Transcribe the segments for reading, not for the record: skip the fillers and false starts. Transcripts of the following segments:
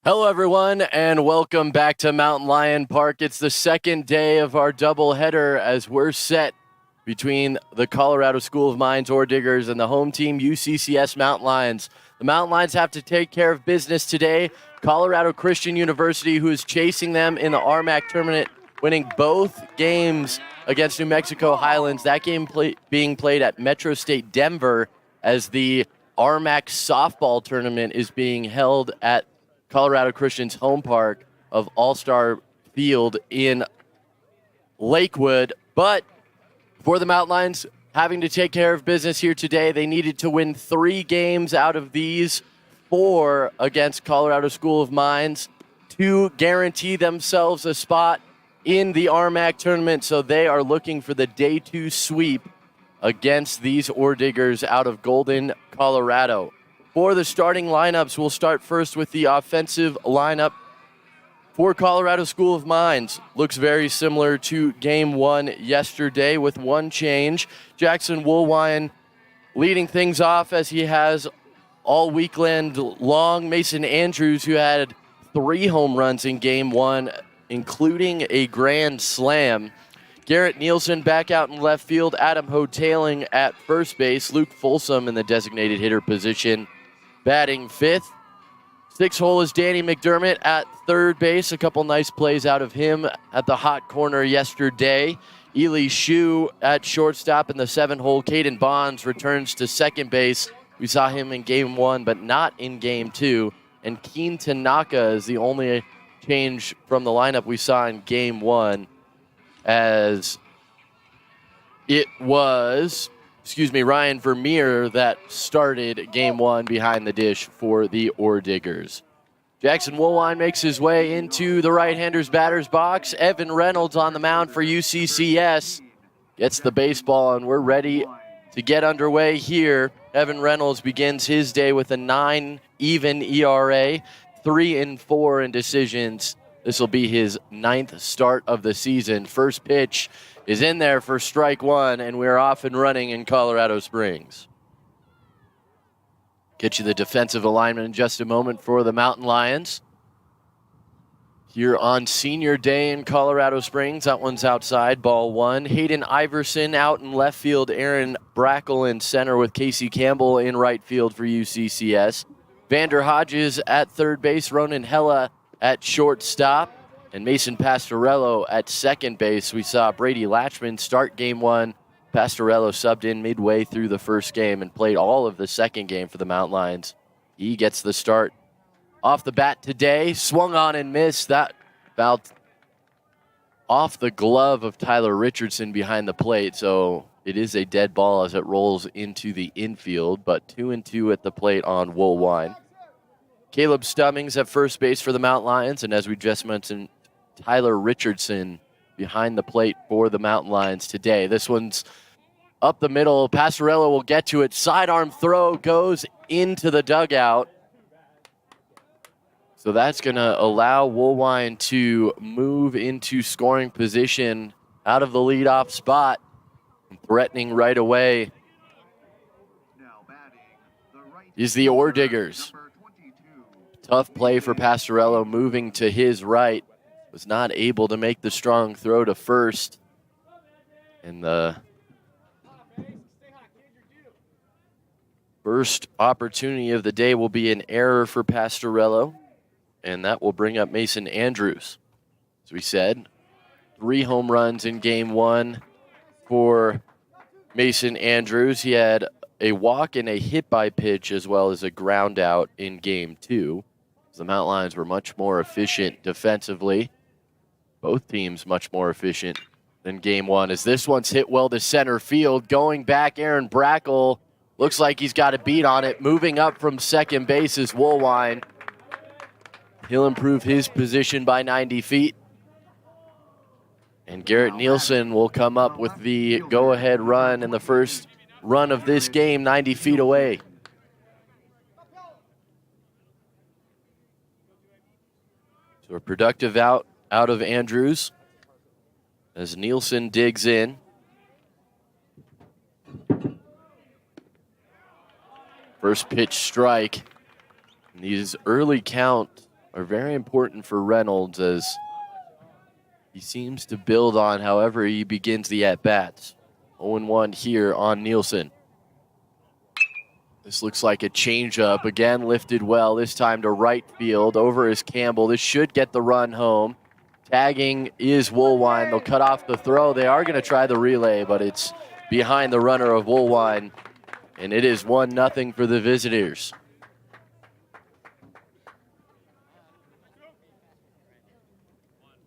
Hello, everyone, and welcome back to Mountain Lion Park. It's the second day of our doubleheader as we're set between the Colorado School of Mines Ore Diggers and the home team UCCS Mountain Lions. The Mountain Lions have to take care of business today. Colorado Christian University, who is chasing them in the RMAC tournament, winning both games against New Mexico Highlands. That game being played at Metro State Denver as the RMAC softball tournament is being held at Colorado Christian's home park of All-Star Field in Lakewood. But for the Mountain Lions having to take care of business here today, they needed to win 3 games out of these 4 against Colorado School of Mines to guarantee themselves a spot in the RMAC tournament. So they are looking for the day 2 sweep against these ore diggers out of Golden, Colorado. For the starting lineups, we'll start first with the offensive lineup for Colorado School of Mines. Looks very similar to Game 1 yesterday with one change. Jackson Woolwine leading things off as he has all weekend long. Mason Andrews, who had 3 home runs in Game 1, including a grand slam. Garrett Nielsen back out in left field. Adam Hotailing at first base. Luke Folsom in the designated hitter position, batting 5th. 6-hole is Danny McDermott at third base. A couple nice plays out of him at the hot corner yesterday. Ely Shu at shortstop in the 7-hole. Caden Bonds returns to second base. We saw him in Game 1, but not in Game 2. And Keen Tanaka is the only change from the lineup we saw in Game 1, as it was Ryan Vermeer that started Game 1 behind the dish for the Ore Diggers. Jackson Woolwine makes his way into the right-hander's batter's box. Evan Reynolds on the mound for UCCS gets the baseball, and we're ready to get underway here. Evan Reynolds begins his day with a 9 even ERA, 3-4 in decisions. This will be his 9th start of the season. First pitch is in there for strike 1, and we're off and running in Colorado Springs. Get you the defensive alignment in just a moment for the Mountain Lions. Here on senior day in Colorado Springs, that one's outside, ball 1. Hayden Iverson out in left field. Aaron Brackle in center with Casey Campbell in right field for UCCS. Vander Hodges at third base. Ronan Hella at shortstop, and Mason Pastorello at second base. We saw Brady Latchman start Game 1. Pastorello subbed in midway through the first game and played all of the second game for the Mountain Lions. He gets the start off the bat today. Swung on and missed. That about off the glove of Tyler Richardson behind the plate, so it is a dead ball as it rolls into the infield, but 2-2 at the plate on Woolwine. Caleb Stummings at first base for the Mountain Lions, and as we just mentioned, Tyler Richardson behind the plate for the Mountain Lions today. This one's up the middle. Pastorello will get to it. Sidearm throw goes into the dugout. So that's going to allow Woolwine to move into scoring position out of the leadoff spot, threatening right away is the Ore Diggers. Tough play for Pastorello, moving to his right. Was not able to make the strong throw to first. And the first opportunity of the day will be an error for Pastorello. And that will bring up Mason Andrews. As we said, 3 home runs in Game 1 for Mason Andrews. He had a walk and a hit by pitch, as well as a ground out in Game 2. The Mountain Lions were much more efficient defensively. Both teams much more efficient than Game 1, as this one's hit well to center field. Going back, Aaron Brackle looks like he's got a beat on it. Moving up from second base is Woolwine. He'll improve his position by 90 feet. And Garrett Nielsen will come up with the go-ahead run in the first run of this game, 90 feet away. So a productive out of Andrews as Nielsen digs in. First pitch strike. And these early count are very important for Reynolds as he seems to build on however he begins the at-bats. 0-1 here on Nielsen. This looks like a changeup. Again, lifted well, this time to right field. Over is Campbell. This should get the run home. Tagging is Woolwine. They'll cut off the throw. They are going to try the relay, but it's behind the runner of Woolwine. And it is 1-0 for the visitors.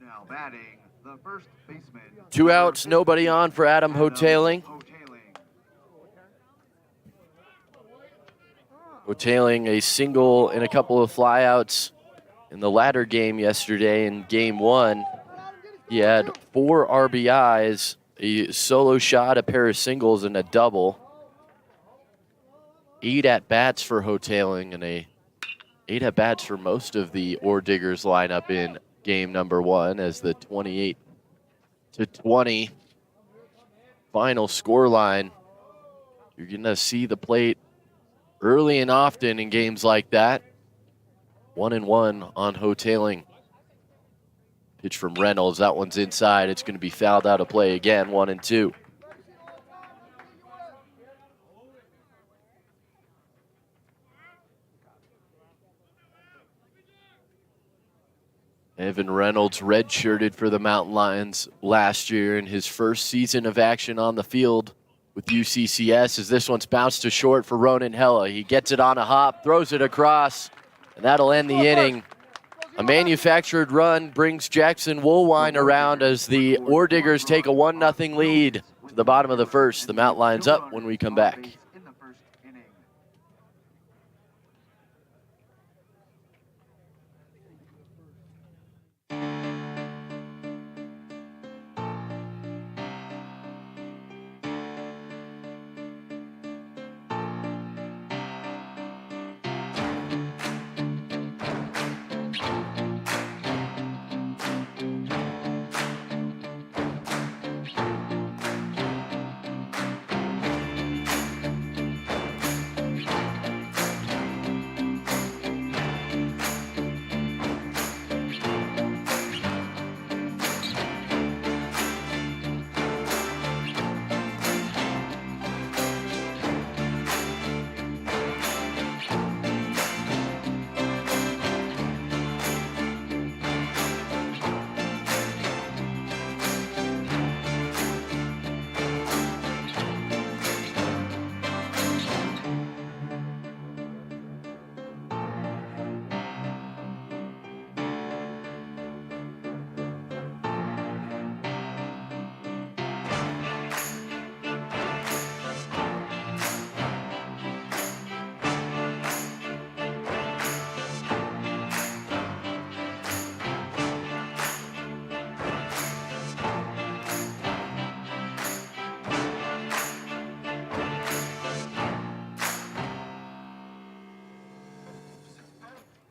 Now batting, the first baseman. 2 outs, nobody on for Adam Hoteling. Hoteling a single and a couple of flyouts in the latter game yesterday. In game 1, he had 4 RBIs, a solo shot, a pair of singles, and a double. 8 at-bats for Hoteling and 8 at-bats for most of the Diggers lineup in game number 1 as the 28-20 final score line. You're going to see the plate early and often in games like that. 1-1 on Hoteling. Pitch from Reynolds. That one's inside. It's going to be fouled out of play again. 1-2. Evan Reynolds redshirted for the Mountain Lions last year in his first season of action on the field with UCCS, as this one's bounced to short for Ronan Hella. He gets it on a hop, throws it across, and that'll end the inning. A manufactured run brings Jackson Woolwine around as the Diggers take a 1-0 lead to the bottom of the first. The Mountain Lions up when we come back.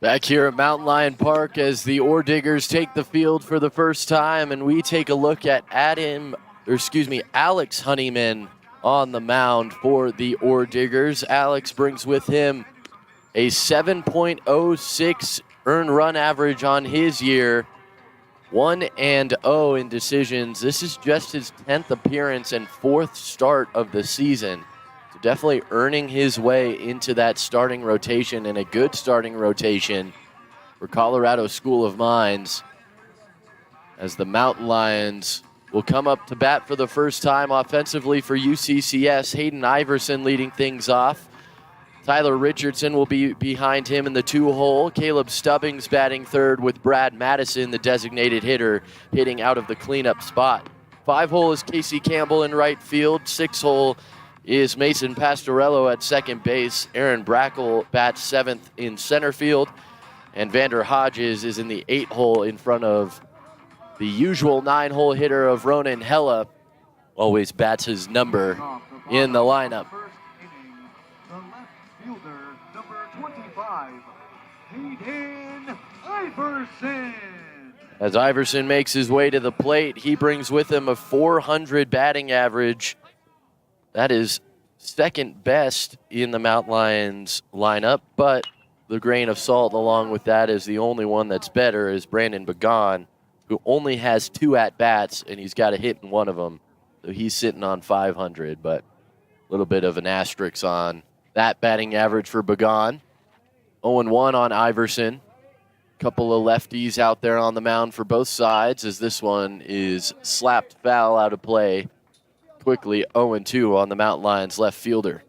Back here at Mountain Lion Park as the Diggers take the field for the first time, and we take a look at Alex Honeyman on the mound for the Diggers. Alex brings with him a 7.06 earned run average on his year, 1-0 in decisions. This is just his 10th appearance and 4th start of the season. So definitely earning his way into that starting rotation, and a good starting rotation for Colorado School of Mines, as the Mountain Lions will come up to bat for the first time offensively for UCCS. Hayden Iverson leading things off. Tyler Richardson will be behind him in the 2-hole. Caleb Stubbings batting third, with Brad Madison, the designated hitter, hitting out of the cleanup spot. 5-hole is Casey Campbell in right field. 6-hole is Mason Pastorello at second base. Aaron Brackle bats 7th in center field. And Vander Hodges is in the 8-hole in front of the usual 9-hole hitter of Ronan Hella. Always bats his number in the lineup. The left fielder, number 25, Hayden Iverson. As Iverson makes his way to the plate, he brings with him a 400 batting average. That is second best in the Mountain Lions lineup, but the grain of salt along with that is the only one that's better is Brandon Bagon, who only has 2 at-bats, and he's got a hit in one of them. So he's sitting on 500, but a little bit of an asterisk on that batting average for Bagon. 0-1 on Iverson. Couple of lefties out there on the mound for both sides as this one is slapped foul out of play. Quickly 0-2 on the Mountain Lions left fielder.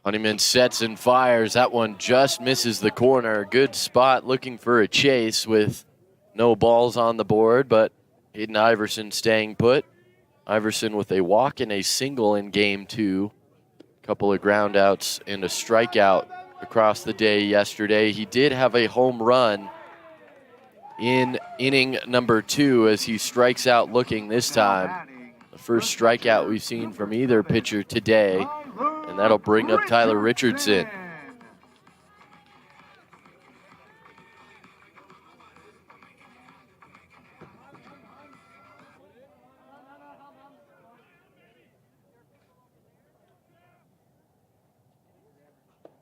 Honeyman sets and fires. That one just misses the corner. Good spot looking for a chase with no balls on the board, but Hayden Iverson staying put. Iverson with a walk and a single in game 2. Couple of groundouts and a strikeout across the day yesterday. He did have a home run in inning number 2 as he strikes out looking this time. The first strikeout we've seen from either pitcher today, and that'll bring up Tyler Richardson.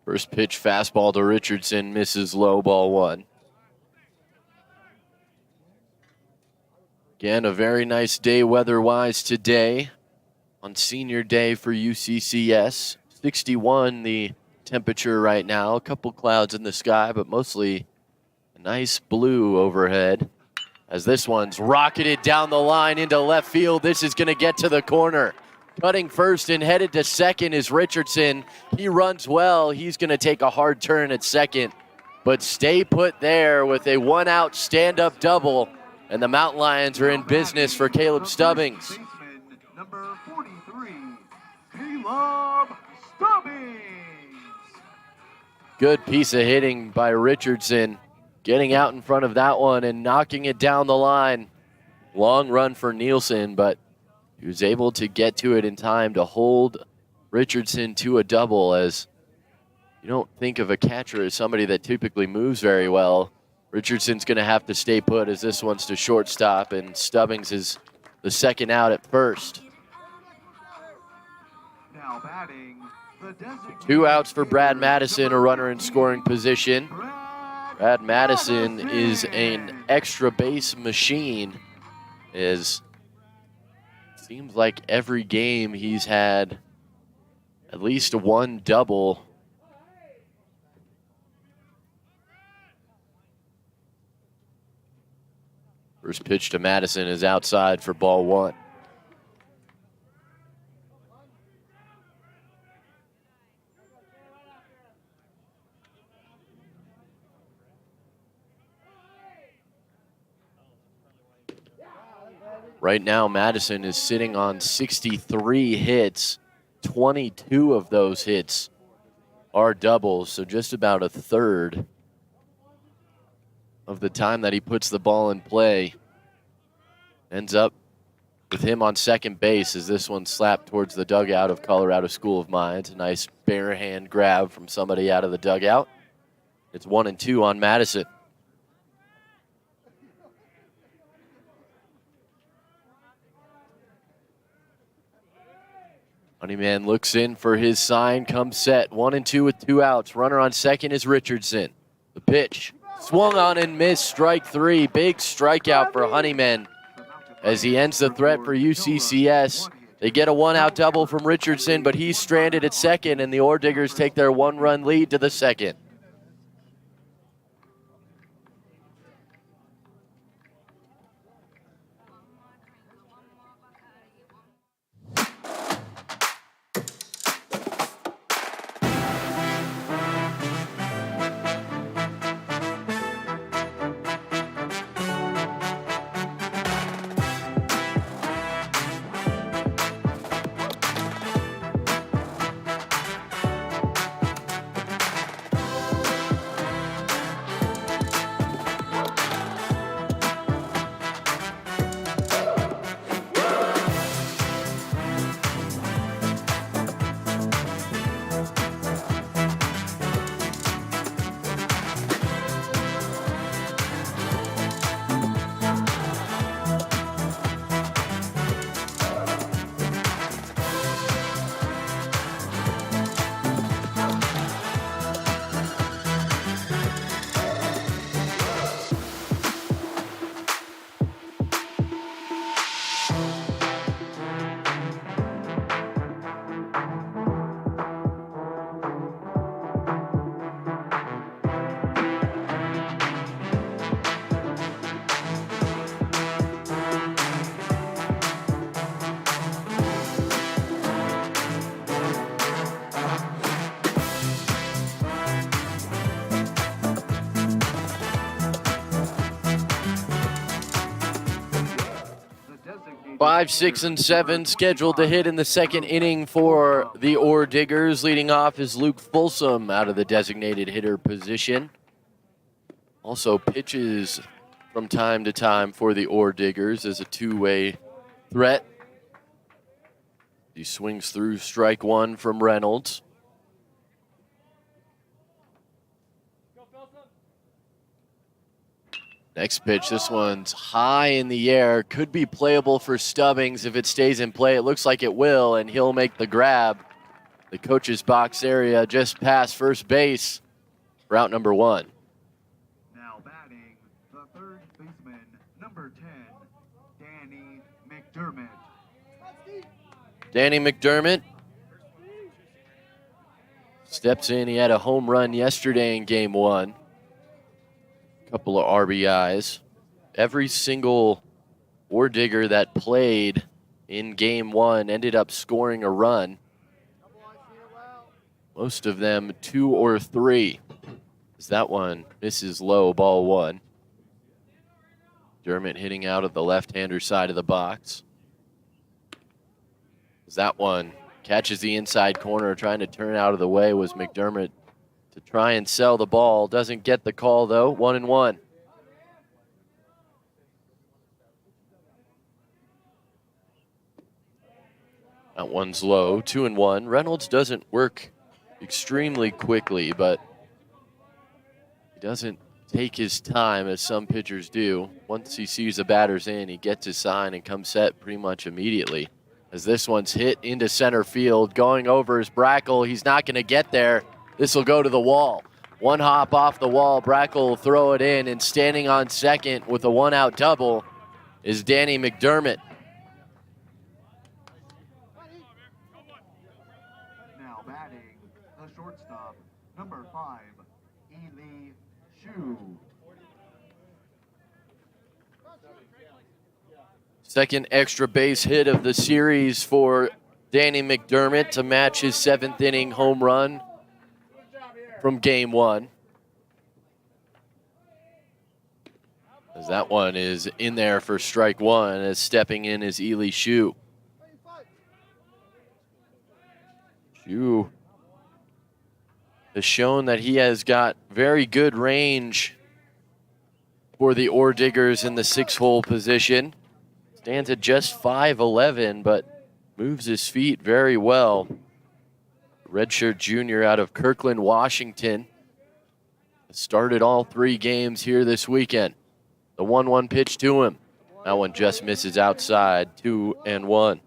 First pitch fastball to Richardson, misses low, ball 1. Again, a very nice day weather-wise today on senior day for UCCS. 61 the temperature right now. A couple clouds in the sky, but mostly a nice blue overhead. As this one's rocketed down the line into left field. This is going to get to the corner. Cutting first and headed to second is Richardson. He runs well. He's going to take a hard turn at second, but stay put there with a 1-out stand-up double. And the Mountain Lions are in business for Caleb Stubbings. Number 43, Caleb Stubbings. Good piece of hitting by Richardson, getting out in front of that one and knocking it down the line. Long run for Nielsen, but he was able to get to it in time to hold Richardson to a double, as you don't think of a catcher as somebody that typically moves very well. Richardson's going to have to stay put as this one's to shortstop, and Stubbings is the second out at first. Now batting, the designated 2 outs for Brad Madison, a runner in scoring position. Brad Madison is an extra base machine. Seems like every game he's had at least 1 double. First pitch to Madison is outside for ball 1. Right now, Madison is sitting on 63 hits. 22 of those hits are doubles, so just about a third of the time that he puts the ball in play ends up with him on second base as this one slapped towards the dugout of Colorado School of Mines. A nice bare hand grab from somebody out of the dugout. It's 1-2 on Madison. Honeyman looks in for his sign, comes set. 1-2 with 2 outs. Runner on second is Richardson. The pitch swung on and missed, strike 3. Big strikeout for Honeyman as he ends the threat for UCCS. They get a 1-out double from Richardson, but he's stranded at second, and the Ore Diggers take their 1-run lead to the second. 5, 6, and 7 scheduled to hit in the second inning for the Ore Diggers. Leading off is Luke Folsom out of the designated hitter position. Also pitches from time to time for the Ore Diggers as a two-way threat. He swings through strike one from Reynolds. Next pitch, this one's high in the air. Could be playable for Stubbings if it stays in play. It looks like it will, and he'll make the grab. The coach's box area just past first base. Route number 1. Now batting, the third baseman, number 10, Danny McDermott. Danny McDermott steps in. He had a home run yesterday in game 1. Couple of RBIs. Every single Ore Digger that played in game 1 ended up scoring a run. Most of them 2 or 3. As that one misses low, ball 1. Dermott hitting out of the left-hander side of the box. As that one catches the inside corner, trying to turn out of the way was McDermott to try and sell the ball. Doesn't get the call, though. 1-1. That one's low. 2-1. Reynolds doesn't work extremely quickly, but he doesn't take his time as some pitchers do. Once he sees the batter's in, he gets his sign and comes set pretty much immediately. As this one's hit into center field, going over is Brackle. He's not going to get there. This will go to the wall. One hop off the wall. Brackle will throw it in, and standing on second with a one-out double is Danny McDermott. Now batting, the shortstop, number 5, Ely Shu. Second extra base hit of the series for Danny McDermott to match his 7th inning home run from game 1. As that one is in there for strike 1, as stepping in is Ely Shu. Shu has shown that he has got very good range for the Ore Diggers in the 6-hole position. Stands at just 5'11", but moves his feet very well. Redshirt junior out of Kirkland, Washington. Started all 3 games here this weekend. The 1-1 pitch to him. That one just misses outside. 2-1.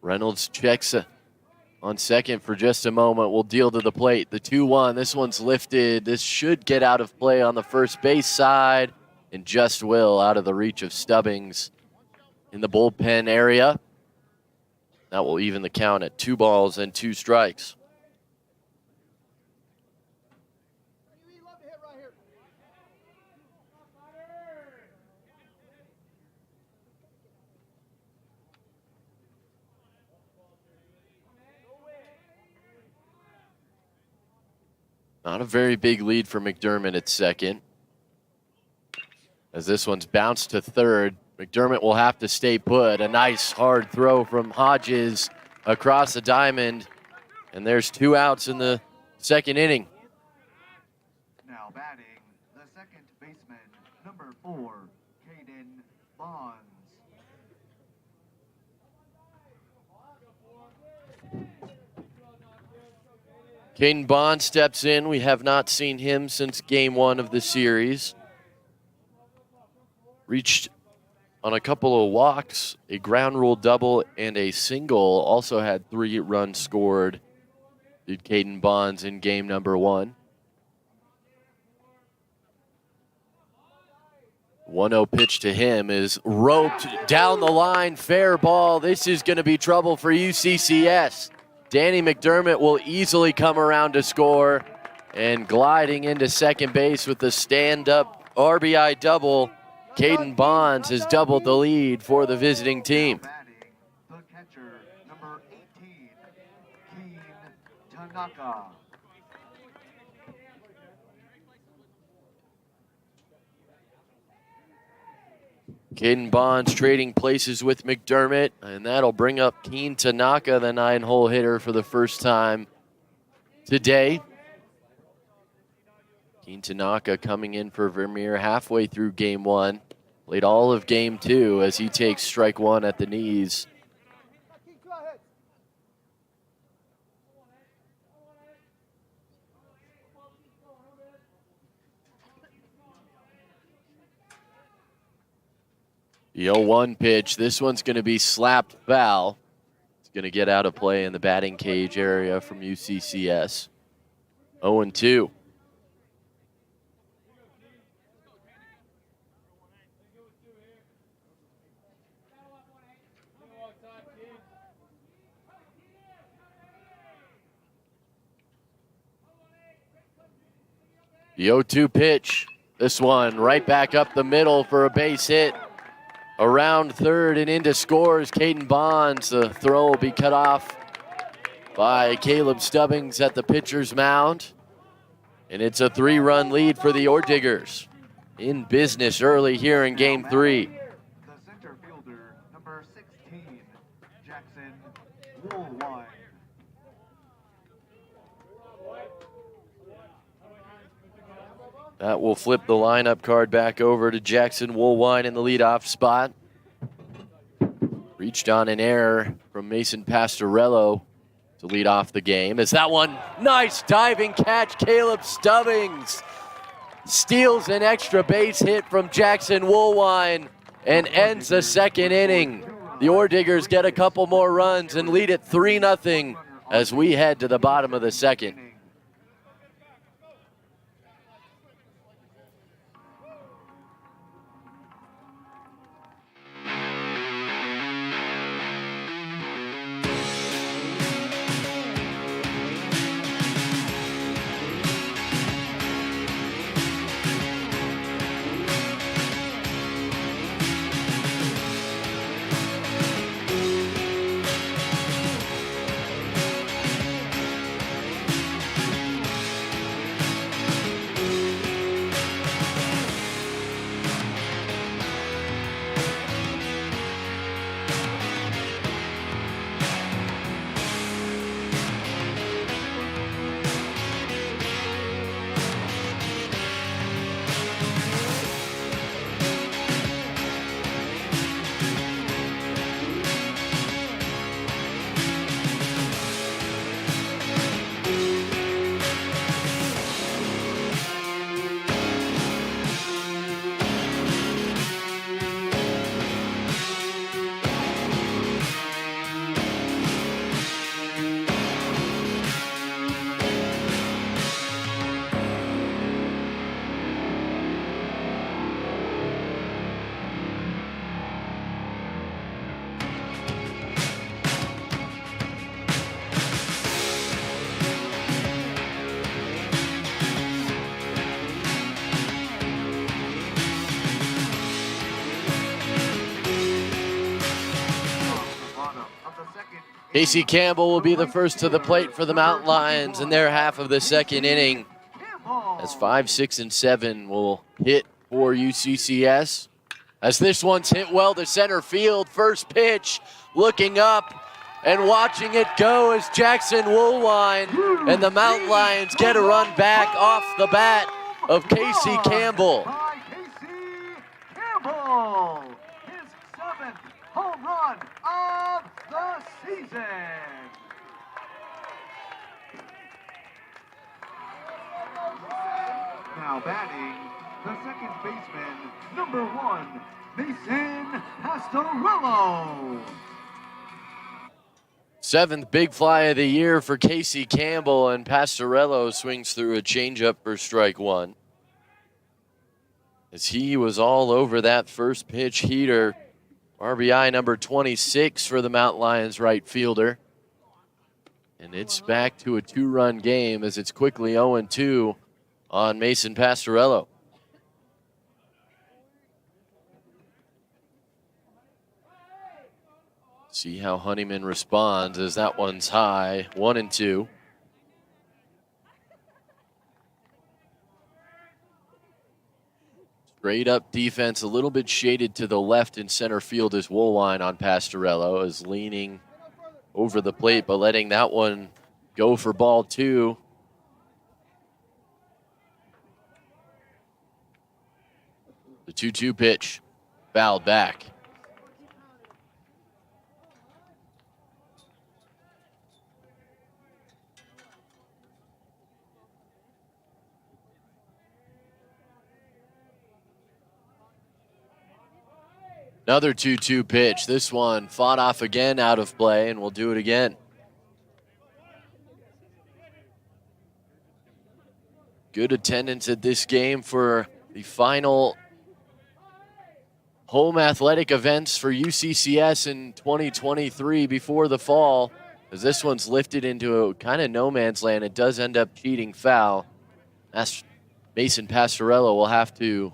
Reynolds checks on second for just a moment. Will deal to the plate. The 2-1. This one's lifted. This should get out of play on the first base side, and just will, out of the reach of Stubbings in the bullpen area. That will even the count at 2 balls and 2 strikes. Not a very big lead for McDermott at second. As this one's bounced to third, McDermott will have to stay put. A nice hard throw from Hodges across the diamond. And there's 2 outs in the second inning. Now batting, the second baseman, number 4, Caden Bonds. Caden Bond steps in. We have not seen him since game 1 of the series. Reached on a couple of walks, a ground rule double, and a single. Also had 3 runs scored. Did Caden Bonds in game number 1. 1-0 pitch to him is roped down the line. Fair ball. This is going to be trouble for UCCS. Danny McDermott will easily come around to score, and gliding into second base with the stand-up RBI double, Caden Bonds has doubled the lead for the visiting team. Batting, the catcher, number 18, Keen Tanaka. Caden Bonds trading places with McDermott, and that'll bring up Keen Tanaka, the 9-hole hitter, for the first time today. Keen Tanaka coming in for Vermeer halfway through game one. Played all of game two as he takes strike one at the knees. The 0-1 pitch. This one's going to be slapped foul. It's going to get out of play in the batting cage area from UCCS. 0-2. The 0-2 pitch. This one right back up the middle for a base hit. Around third and into scores, Caden Bonds. The throw will be cut off by Caleb Stubbings at the pitcher's mound. And it's a 3-run lead for the Orediggers. In business early here in game three. The center fielder, number 16, Jackson Woolwine. That will flip the lineup card back over to Jackson Woolwine in the leadoff spot. Reached on an error from Mason Pastorello to lead off the game. Is that one? Nice diving catch. Caleb Stubbings steals an extra base hit from Jackson Woolwine and ends the second inning. The Orediggers get a couple more runs and lead it 3-0 as we head to the bottom of the second. Casey Campbell will be the first to the plate for the Mountain Lions in their half of the second inning. As 5, 6, and 7 will hit for UCCS. As this one's hit well to center field. First pitch, looking up and watching it go is Jackson Woolwine. And the Mountain Lions get a run back off the bat of Casey Campbell. By Casey Campbell, his 7th home run of the season. Now batting, the second baseman, number 1, Mason Pastorello. 7th big fly of the year for Casey Campbell, and Pastorello swings through a changeup for strike one. As he was all over that first pitch heater. RBI number 26 for the Mountain Lions right fielder. And it's back to a 2-run game as it's quickly 0-2 on Mason Pastorello. See how Honeyman responds as that one's high, 1-2. Straight up defense, a little bit shaded to the left in center field as Woolwine on Pastorello is leaning over the plate, but letting that one go for ball 2. The 2-2 pitch, fouled back. Another 2-2 pitch. This one fought off again out of play, and we'll do it again. Good attendance at this game for the final home athletic events for UCCS in 2023 before the fall. As this one's lifted into a kind of no man's land, it does end up cheating foul. Mason Pastorello will have to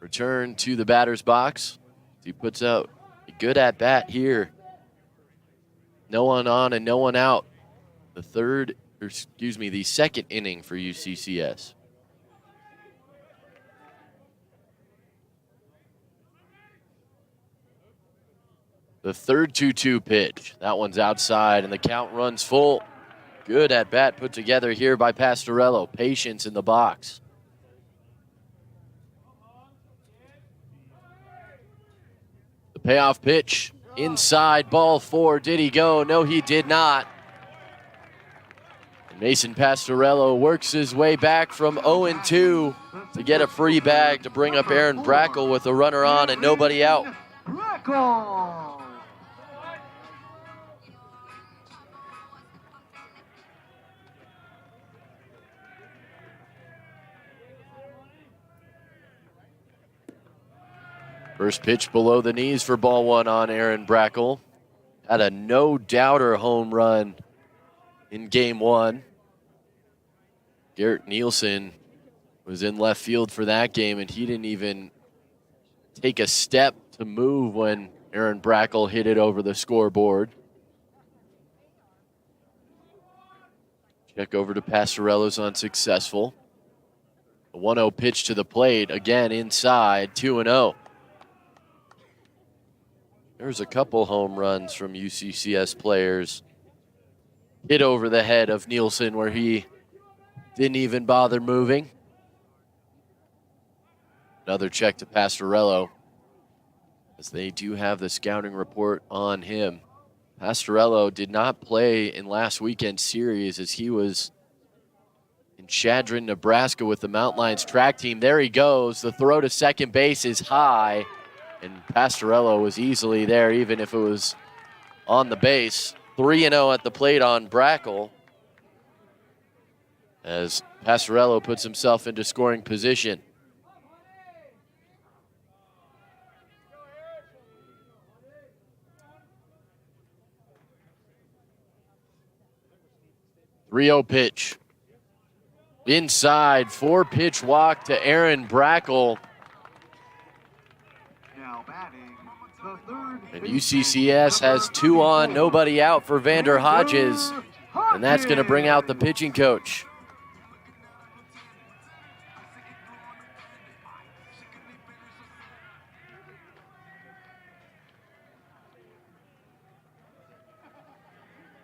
return to the batter's box. He puts out a good at bat here. No one on and no one out. The second inning for UCCS. The third 2-2 pitch. That one's outside and the count runs full. Good at bat put together here by Pastorello. Patience in the box. The payoff pitch inside, ball 4. Did he go? No, he did not. And Mason Pastorello works his way back from 0-2 to get a free bag to bring up Aaron Brackle with a runner on and nobody out. Brackle. First pitch below the knees for ball 1 on Aaron Brackle. Had a no-doubter home run in game 1. Garrett Nielsen was in left field for that game, and he didn't even take a step to move when Aaron Brackle hit it over the scoreboard. Check over to Pastorello's unsuccessful. A 1-0 pitch to the plate, again inside, 2-0. There's a couple home runs from UCCS players hit over the head of Nielsen where he didn't even bother moving. Another check to Pastorello as they do have the scouting report on him. Pastorello did not play in last weekend's series as he was in Chadron, Nebraska with the Mountain Lions track team. There he goes. The throw to second base is high. And Pastorello was easily there, even if it was on the base. 3-0 at the plate on Brackle. As Pastorello puts himself into scoring position. The 3-0 pitch. Inside, 4-pitch walk to Aaron Brackle. And UCCS has 2 on, nobody out for Vander Hodges. And that's going to bring out the pitching coach.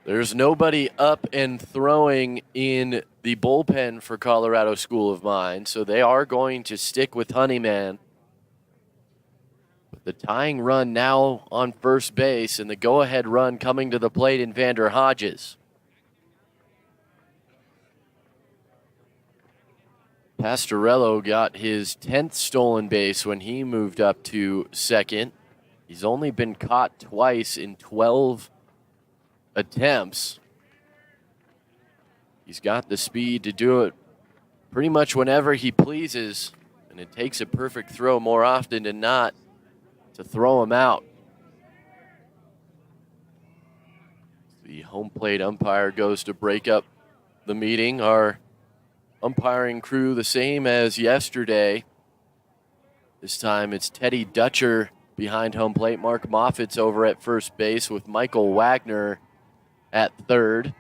There's nobody up and throwing in the bullpen for Colorado School of Mines, so they are going to stick with Honeyman. The tying run now on first base and the go-ahead run coming to the plate in Vander Hodges. Pastorello got his 10th stolen base when he moved up to second. He's only been caught twice in 12 attempts. He's got the speed to do it pretty much whenever he pleases, and it takes a perfect throw more often than not to throw him out. The home plate umpire goes to break up the meeting. Our umpiring crew the same as yesterday. This time it's Teddy Dutcher behind home plate. Mark Moffitt's over at first base with Michael Wagner at third.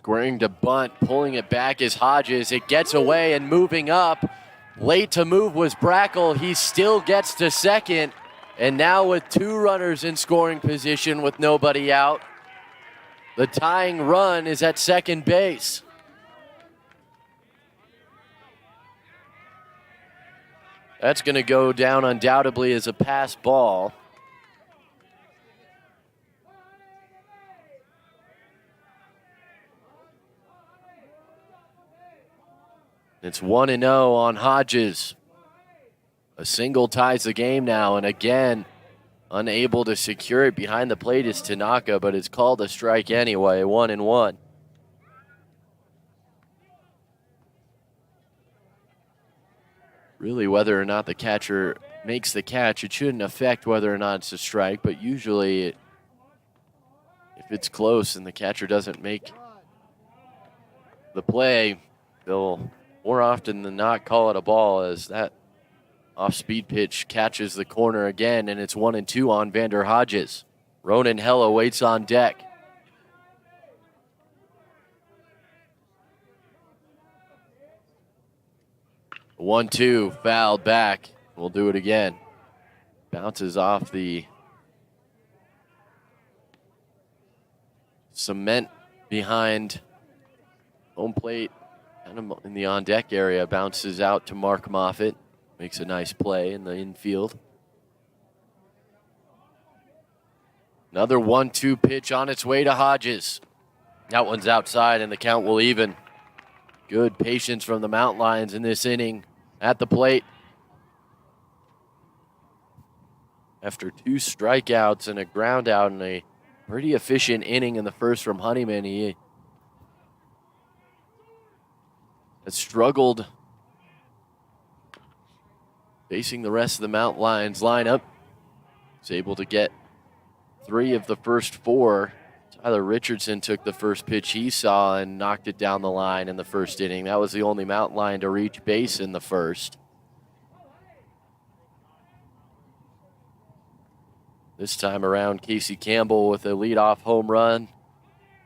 Squaring to bunt, pulling it back is Hodges. It gets away and moving up. Late to move was Brackle. He still gets to second. And now with 2 runners in scoring position with nobody out, the tying run is at second base. That's going to go down undoubtedly as a pass ball. It's 1-0 on Hodges. A single ties the game now, and again, unable to secure it behind the plate is Tanaka, but it's called a strike anyway, 1-1. Really, whether or not the catcher makes the catch, it shouldn't affect whether or not it's a strike, but usually if it's close and the catcher doesn't make the play, they'll more often than not call it a ball, as that off-speed pitch catches the corner again, and it's 1-2 on Vander Hodges. Ronan Hella waits on deck. The 1-2 fouled back. We'll do it again. Bounces off the cement behind home plate, kind of in the on-deck area. Bounces out to Mark Moffitt. Makes a nice play in the infield. Another 1-2 pitch on its way to Hodges. That one's outside, and the count will even. Good patience from the Mountain Lions in this inning at the plate. After 2 strikeouts and a ground out and a pretty efficient inning in the first from Honeyman, he has struggled facing the rest of the Mountain Lions lineup. He's able to get 3 of the first 4. Tyler Richardson took the first pitch he saw and knocked it down the line in the first inning. That was the only Mountain Lion to reach base in the first. This time around, Casey Campbell with a leadoff home run.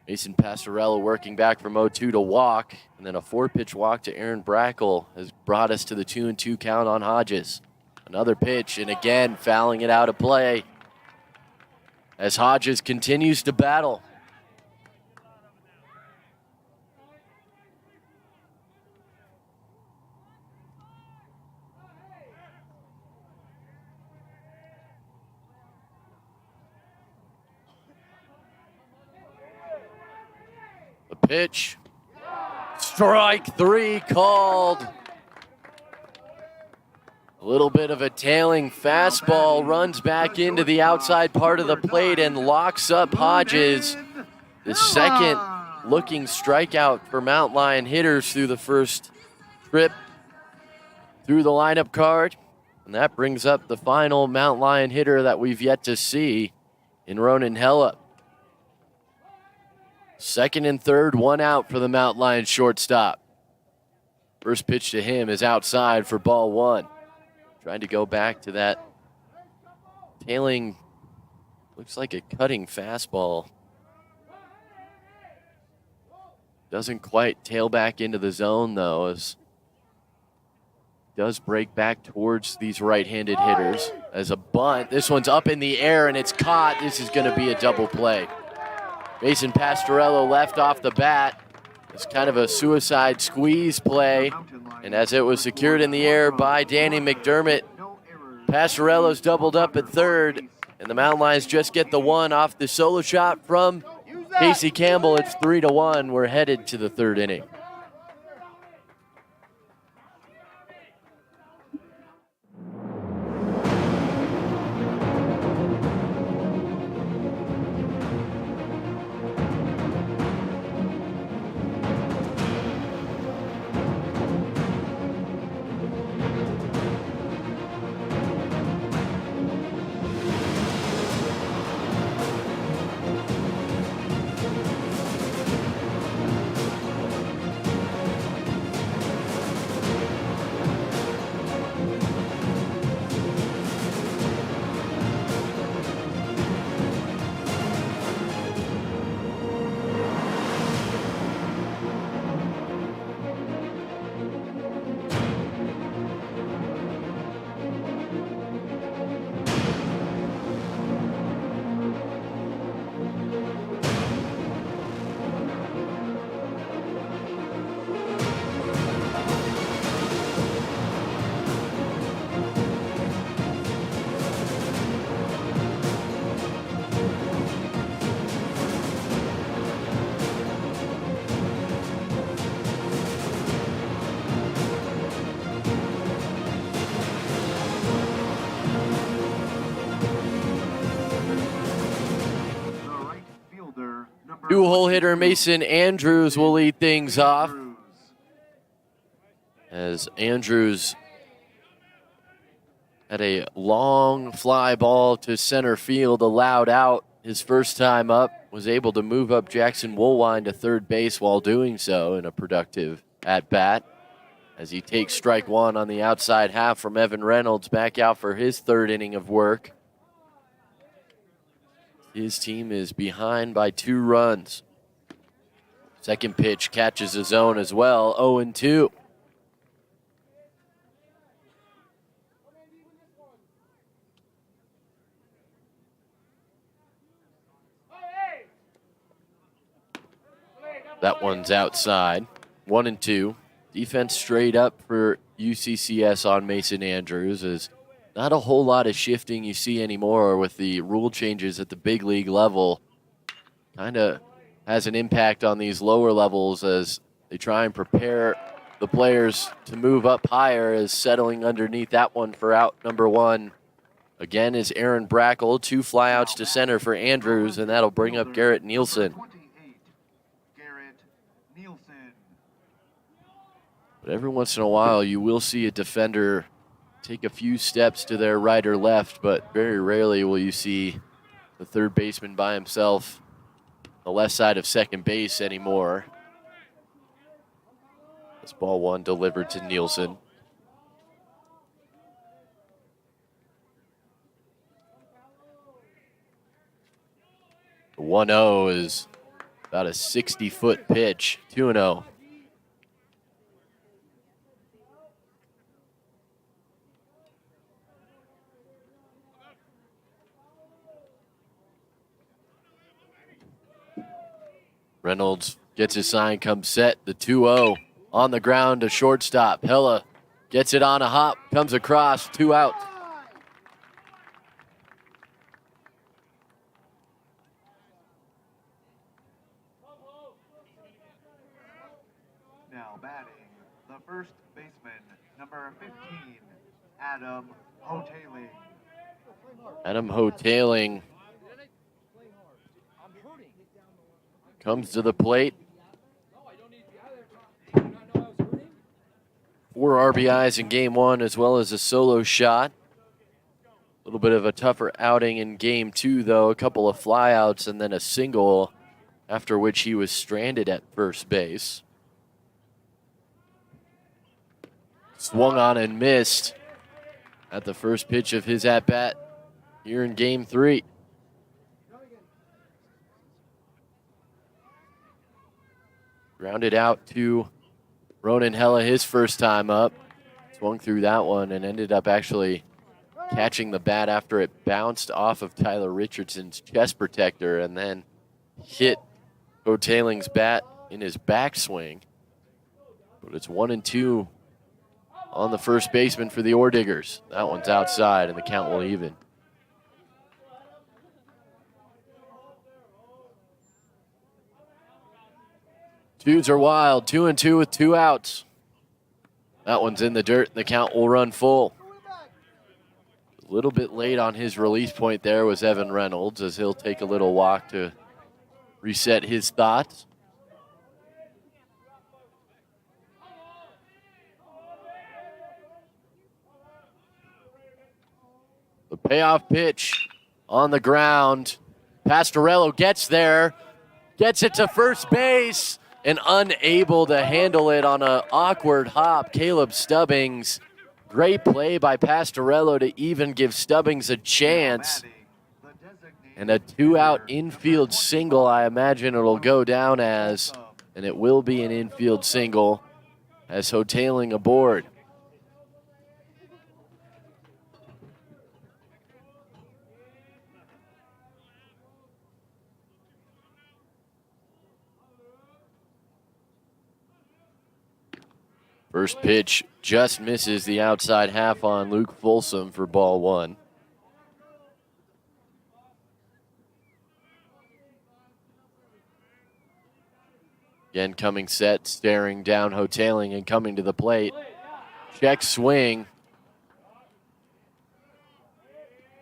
Mason Pastorella working back from 0-2 to walk, and then a 4-pitch walk to Aaron Brackle has brought us to the 2-2 count on Hodges. Another pitch, and again fouling it out of play as Hodges continues to battle. The pitch. Strike 3 called. A little bit of a tailing fastball, runs back into the outside part of the plate and locks up Hodges. The second looking strikeout for Mountain Lion hitters through the first trip through the lineup card. And that brings up the final Mountain Lion hitter that we've yet to see in Ronan Hella. Second and third, 1 out for the Mountain Lion shortstop. First pitch to him is outside for ball 1. Trying to go back to that tailing, looks like a cutting fastball. Doesn't quite tail back into the zone though, as does break back towards these right-handed hitters. As a bunt, this one's up in the air and it's caught. This is gonna be a double play. Mason Pastorello left off the bat. It's kind of a suicide squeeze play. And as it was secured in the air by Danny McDermott, Pastorello's doubled up at third, and the Mountain Lions just get the 1 off the solo shot from Casey Campbell. It's 3-1. We're headed to the 3rd inning. Two-hole hitter Mason Andrews will lead things off, as Andrews had a long fly ball to center field, allowed out his first time up, was able to move up Jackson Woolwine to third base while doing so in a productive at-bat, as he takes strike one on the outside half from Evan Reynolds, back out for his third inning of work. His team is behind by 2 runs. Second pitch catches his own as well, 0-2. That one's outside, 1-2. Defense straight up for UCCS on Mason Andrews. Is not a whole lot of shifting you see anymore with the rule changes at the big league level. Kind of has an impact on these lower levels as they try and prepare the players to move up higher, as settling underneath that one for out number 1. Again is Aaron Brackle, 2 flyouts to center for Andrews, and that'll bring up Garrett Nielsen. But every once in a while, you will see a defender take a few steps to their right or left, but very rarely will you see the third baseman by himself on the left side of second base anymore. This ball 1 delivered to Nielsen. The 1-0 is about a 60-foot pitch, 2-0. Reynolds gets his sign, comes set, the 2-0 on the ground to shortstop. Hella gets it on a hop, comes across, 2 out. Now batting, the first baseman, number 15, Adam Hotaling. Adam Hotaling comes to the plate. 4 RBIs in game 1 as well as a solo shot. A little bit of a tougher outing in game 2 though, a couple of flyouts and then a single, after which he was stranded at first base. Swung on and missed at the first pitch of his at-bat here in game 3. Grounded out to Ronan Hella his first time up. Swung through that one and ended up actually catching the bat after it bounced off of Tyler Richardson's chest protector and then hit Hotaling's bat in his backswing. But it's 1-2 on the first baseman for the Ore Diggers. That one's outside and the count will even. Twos are wild, 2-2 with 2 outs. That one's in the dirt, the count will run full. A little bit late on his release point there was Evan Reynolds, as he'll take a little walk to reset his thoughts. The payoff pitch on the ground. Pastorello gets there, gets it to first base, and unable to handle it on an awkward hop. Caleb Stubbings, great play by Pastorello to even give Stubbings a chance. And a 2-out infield single, I imagine it'll go down as, and it will be an infield single as Hotaling aboard. First pitch just misses the outside half on Luke Folsom for ball 1. Again, coming set, staring down Hotaling and coming to the plate. Check swing.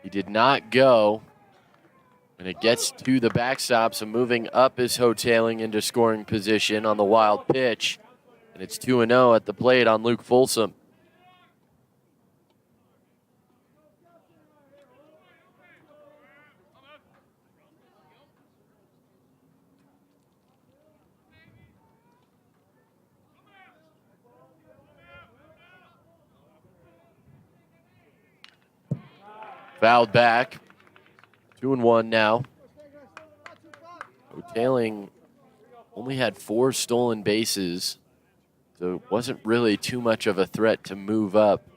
He did not go. And it gets to the backstop, so moving up is Hotailing into scoring position on the wild pitch. And it's 2-0 at the plate on Luke Folsom. Fouled back. 2-1 now. Hotailing only had 4 stolen bases, so it wasn't really too much of a threat to move up,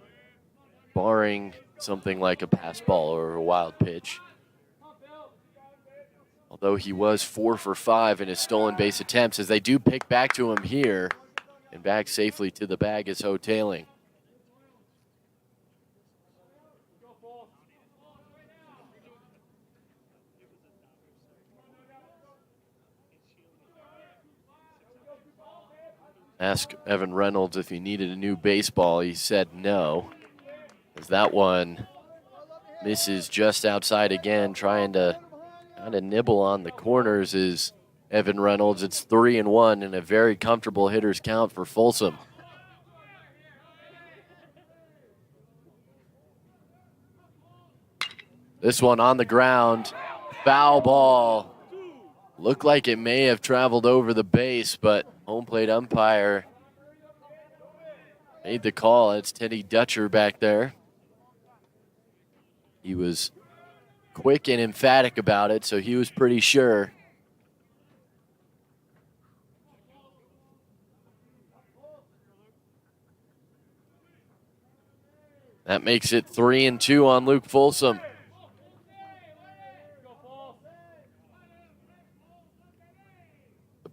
barring something like a pass ball or a wild pitch. Although he was 4 for 5 in his stolen base attempts, as they do pick back to him here, and back safely to the bag is Hotailing. Ask Evan Reynolds if he needed a new baseball. He said no, as that one misses just outside again, trying to kind of nibble on the corners is Evan Reynolds. It's 3-1 and a very comfortable hitter's count for Folsom. This one on the ground, foul ball. Looked like it may have traveled over the base, but home plate umpire made the call. It's Teddy Dutcher back there. He was quick and emphatic about it, so he was pretty sure. That makes it 3-2 on Luke Folsom.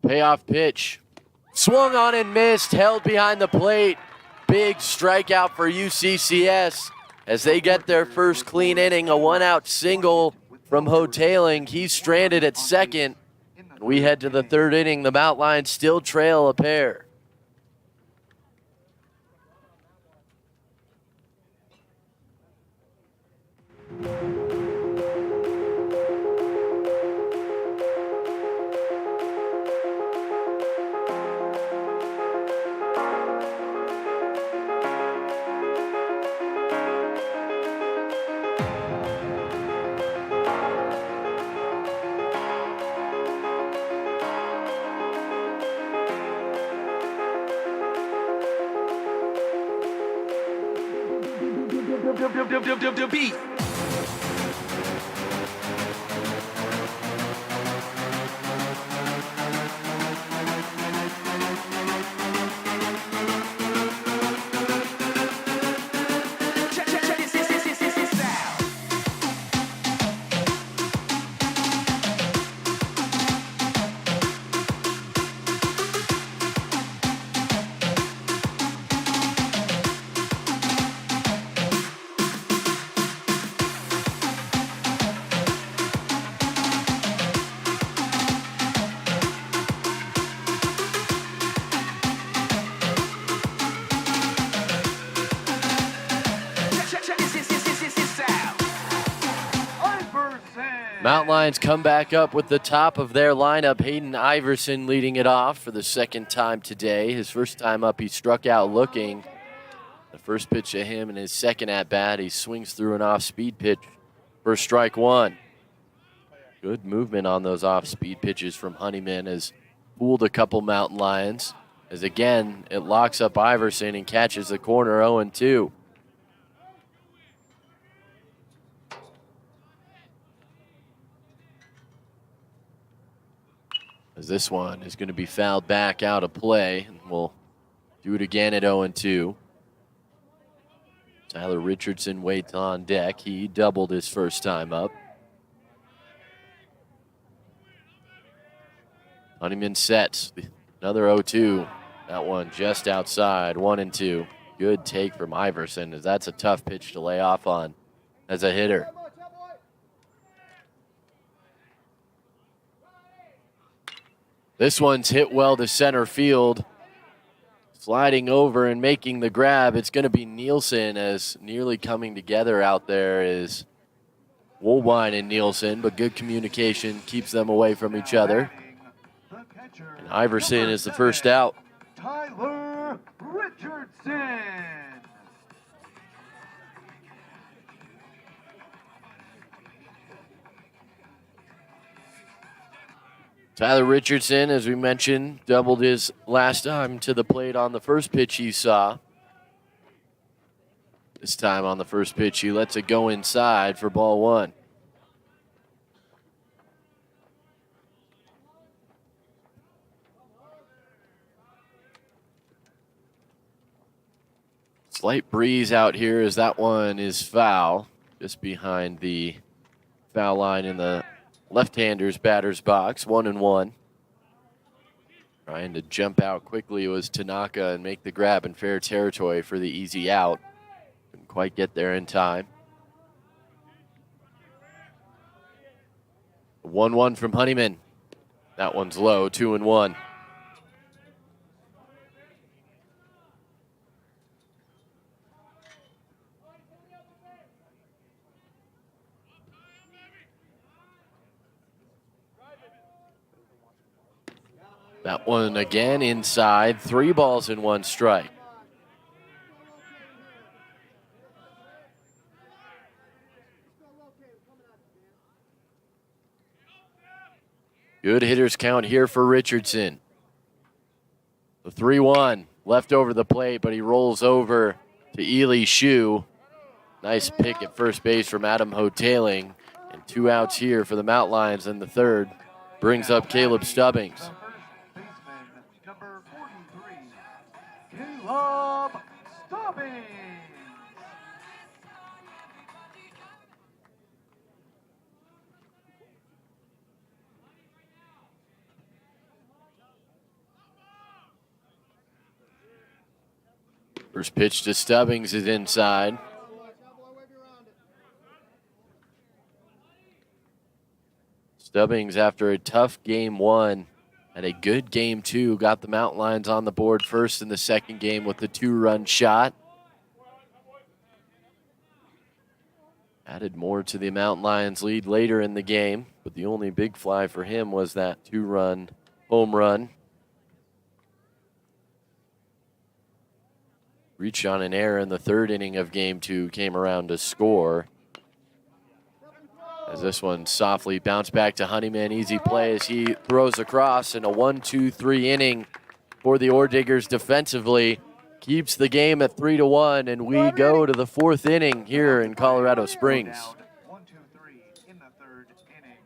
Payoff pitch. Swung on and missed, held behind the plate. Big strikeout for UCCS as they get their first clean inning, a 1-out single from Hotailing. He's stranded at second. We head to the 3rd inning. The Mount Lions still trail a pair. Beat. Mount Lions come back up with the top of their lineup. Hayden Iverson leading it off for the second time today. His first time up, he struck out looking. The first pitch to him in his second at-bat, he swings through an off-speed pitch for strike one. Good movement on those off-speed pitches from Honeyman has fooled a couple Mountain Lions. As again, it locks up Iverson and catches the corner 0-2. As this one is going to be fouled back out of play, and we'll do it again at 0-2. Tyler Richardson waits on deck. He doubled his first time up. Honeyman sets. Another 0-2. That one just outside. 1-2. Good take from Iverson, as that's a tough pitch to lay off on as a hitter. This one's hit well to center field. Sliding over and making the grab. It's going to be Nielsen, as nearly coming together out there is Woolwine and Nielsen, but good communication keeps them away from each other. And Iverson is the first out. Tyler Richardson. Tyler Richardson, as we mentioned, doubled his last time to the plate on the first pitch he saw. This time on the first pitch, he lets it go inside for ball one. Slight breeze out here as that one is foul, just behind the foul line in the left-hander's batter's box, 1-1. Trying to jump out quickly was Tanaka and make the grab in fair territory for the easy out. Couldn't quite get there in time. 1-1 from Honeyman. That one's low, 2-1. That one again inside, 3 balls and 1 strike. Good hitters count here for Richardson. The 3-1 left over the plate, but he rolls over to Ely Shoe. Nice pick at first base from Adam Hoteling. And 2 outs here for the Mount Lions in the third. Brings up Caleb Stubbings. Number 43, Caleb Stubbings. First pitch to Stubbings is inside. Stubbings, after a tough game 1, had a good game 2, got the Mountain Lions on the board first in the second game with the 2-run shot. Added more to the Mountain Lions lead later in the game, but the only big fly for him was that 2-run home run. Reached on an error in the third inning of game 2, came around to score. As this one softly bounced back to Honeyman, easy play as he throws across, in a 1-2-3 inning for the Ore Diggers defensively. Keeps the game at 3-1, and we go to the 4th inning here in Colorado Springs. 1-2-3 in the third inning.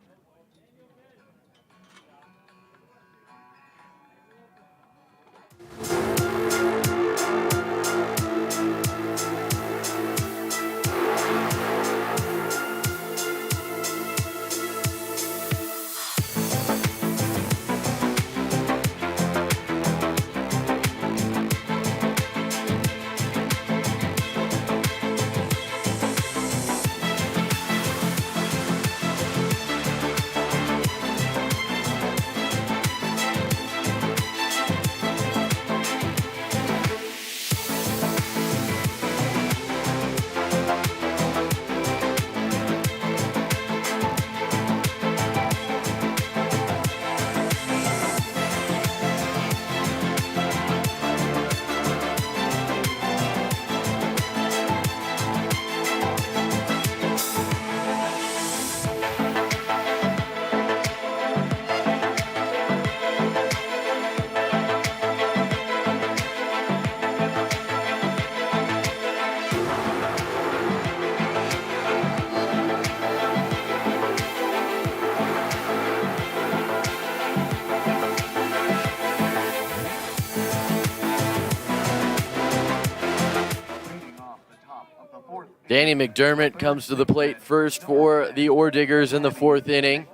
Danny McDermott comes to the plate first for the Ore Diggers in the 4th inning.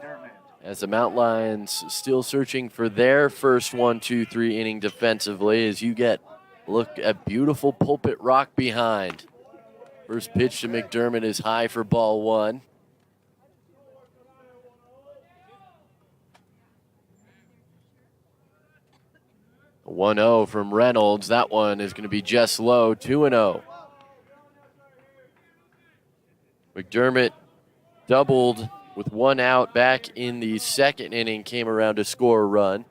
As the Mount Lions still searching for their first 1-2-3 inning defensively, as you get a look at beautiful Pulpit Rock behind. First pitch to McDermott is high for ball 1. A 1-0 from Reynolds. That one is going to be just low, 2-0. McDermott doubled with 1 out back in the second inning, came around to score a run.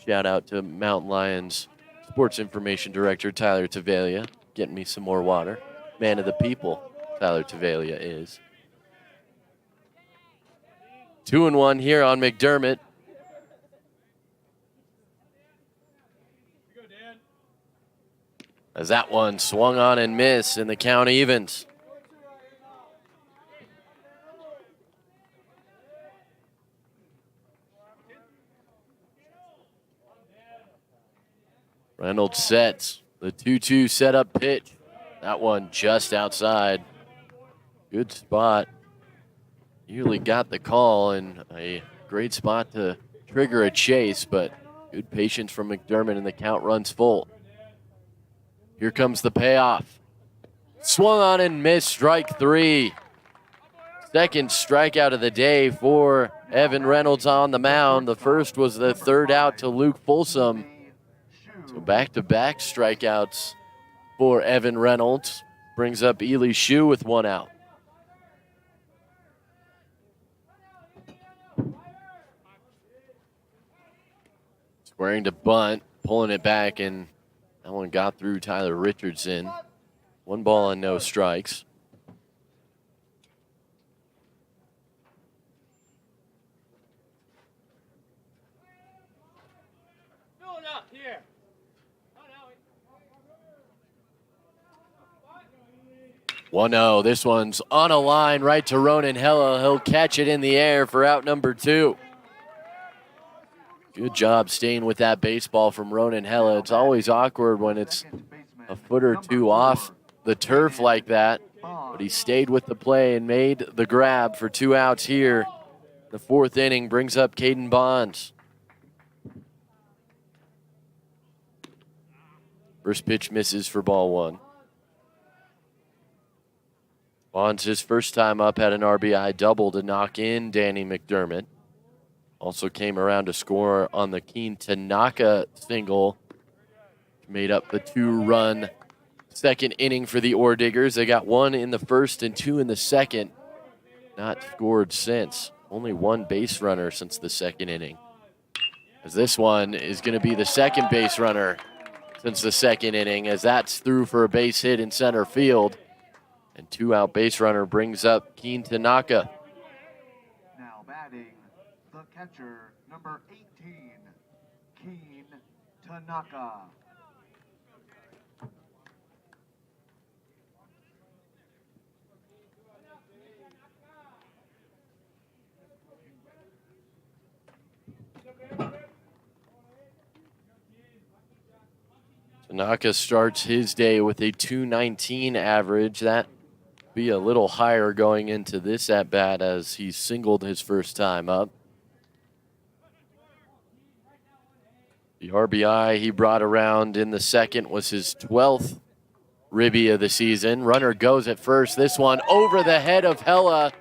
Shout out to Mountain Lions Sports Information Director Tyler Tavalia, getting me some more water. Man of the people, Tyler Tavalia is. 2-1 here on McDermott. As that one swung on and missed, and the count evens. Reynolds sets the 2-2 setup pitch. That one just outside. Good spot. Nearly got the call, and a great spot to trigger a chase, but good patience from McDermott, and the count runs full. Here comes the payoff. Swung on and missed, strike 3. Second strikeout of the day for Evan Reynolds on the mound. The first was the third out to Luke Folsom. So back-to-back strikeouts for Evan Reynolds. Brings up Ely Shue with 1 out. Squaring to bunt, pulling it back, and that one got through Tyler Richardson. 1 ball and no strikes. One 0. This one's on a line right to Ronan Hella. He'll catch it in the air for out number 2. Good job staying with that baseball from Ronan Hella. It's always awkward when it's a foot or two off the turf like that, but he stayed with the play and made the grab for 2 outs here. The 4th inning brings up Caden Bonds. First pitch misses for ball 1. Bonds, his first time up, had an RBI double to knock in Danny McDermott. Also came around to score on the Keen Tanaka single. Made up the 2-run second inning for the Ore Diggers. They got 1 in the first and 2 in the second. Not scored since. Only 1 base runner since the second inning. As this one is going to be the second base runner since the second inning, as that's through for a base hit in center field. And 2-out base runner brings up Keen Tanaka. Now batting, the catcher, number 18, Keen Tanaka. Tanaka starts his day with a .219 average. That be a little higher going into this at-bat as he singled his first time up. The RBI he brought around in the second was his 12th ribby of the season. Runner goes at first. This one over the head of Hella.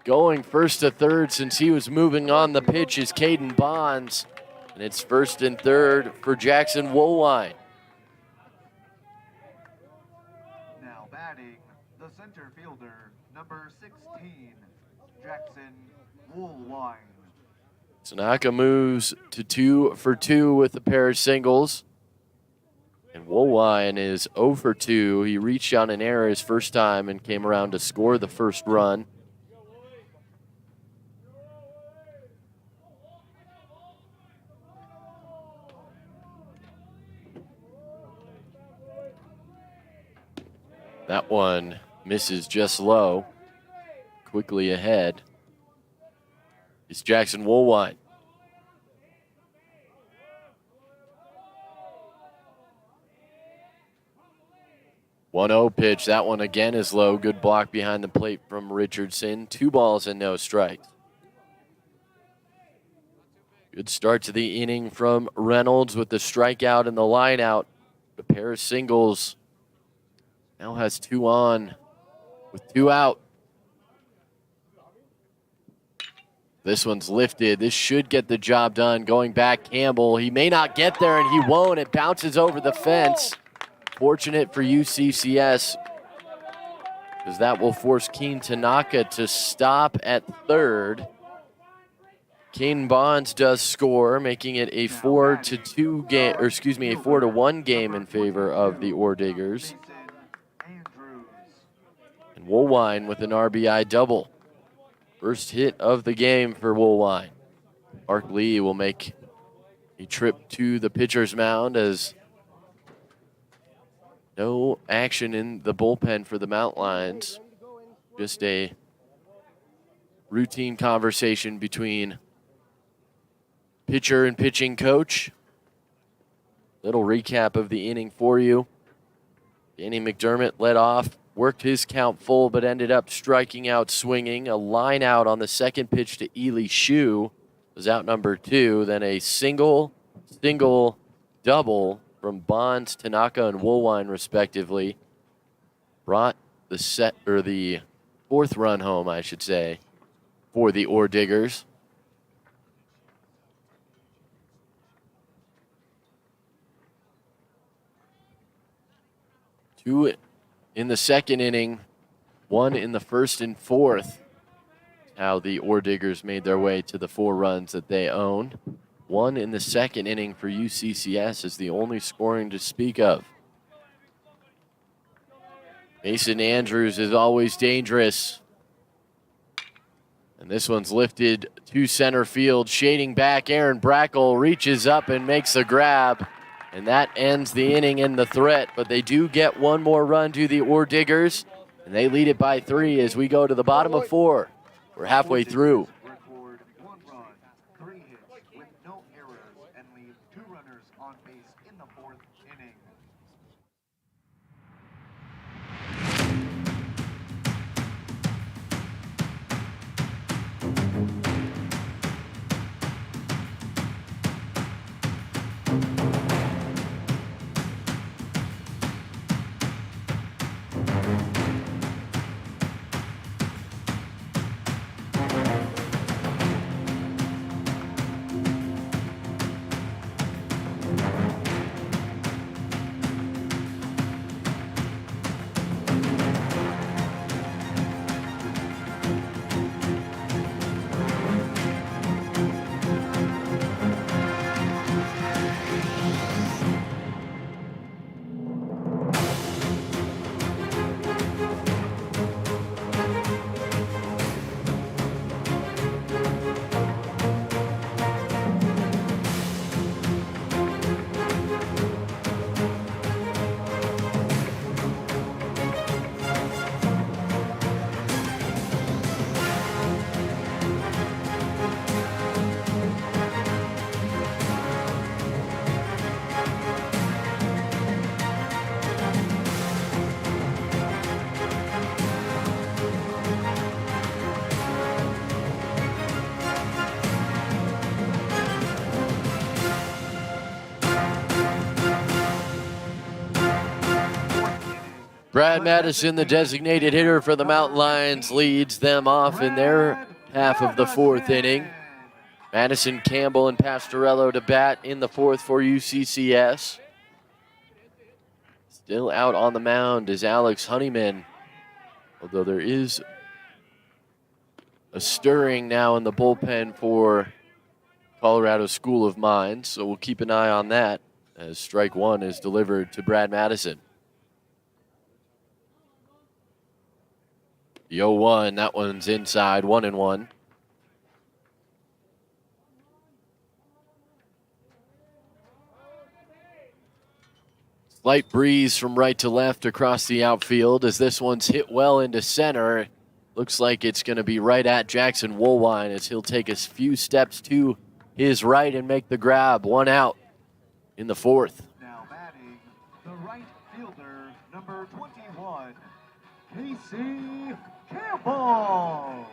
Going first to third since he was moving on the pitch is Caden Bonds. And it's first and third for Jackson Woolwine. Now batting, the center fielder, number 16, Jackson Woolwine. Tanaka moves to 2 for 2 with a pair of singles. And Woolwine is 0 for 2. He reached on an error his first time and came around to score the first run. That one misses just low. Quickly ahead is Jackson Woolwine. One 0 pitch. That one again is low. Good block behind the plate from Richardson. 2 balls and no strikes. Good start to the inning from Reynolds with the strikeout and the line out. A pair of singles. Now has 2 on with 2 out. This one's lifted. This should get the job done. Going back, Campbell. He may not get there, and he won't. It bounces over the fence. Fortunate for UCCS. because that will force Keen Tanaka to stop at third. Caden Bonds does score, making it a 4-2 game, or excuse me, a 4-1 game in favor of the Ore Diggers. And Woolwine with an RBI double. First hit of the game for Woolwine. Mark Lee will make a trip to the pitcher's mound as no action in the bullpen for the Mountain Lions. Just a routine conversation between pitcher and pitching coach. Little recap of the inning for you. Danny McDermott led off, worked his count full, but ended up striking out swinging. A line out on the second pitch to Ely Shue was out number 2. Then a single, double from Bonds, Tanaka, and Woolwine, respectively, brought the fourth run home, I should say, for the Ore Diggers. Two in the second inning, one in the first and fourth. How the Ore Diggers made their way to the 4 runs that they owned. One in the second inning for UCCS is the only scoring to speak of. Mason Andrews is always dangerous. And this one's lifted to center field. Shading back, Aaron Brackle reaches up and makes a grab. And that ends the inning in the threat. But they do get one more run to the Ore Diggers. And they lead it by 3 as we go to the bottom of 4. We're halfway through. Record 1 run, 3 hits with no errors, and leave 2 runners on base in the 4th inning. Brad Madison, the designated hitter for the Mountain Lions, leads them off in their half of the 4th inning. Madison, Campbell, and Pastorello to bat in the 4th for UCCS. Still out on the mound is Alex Honeyman, although there is a stirring now in the bullpen for Colorado School of Mines, so we'll keep an eye on that as strike 1 is delivered to Brad Madison. The 0-1, that one's inside, 1-1. Slight breeze from right to left across the outfield as this one's hit well into center. Looks like it's going to be right at Jackson Woolwine as he'll take a few steps to his right and make the grab. 1 out in the 4th. Now batting, the right fielder, number 21, Casey Campbell.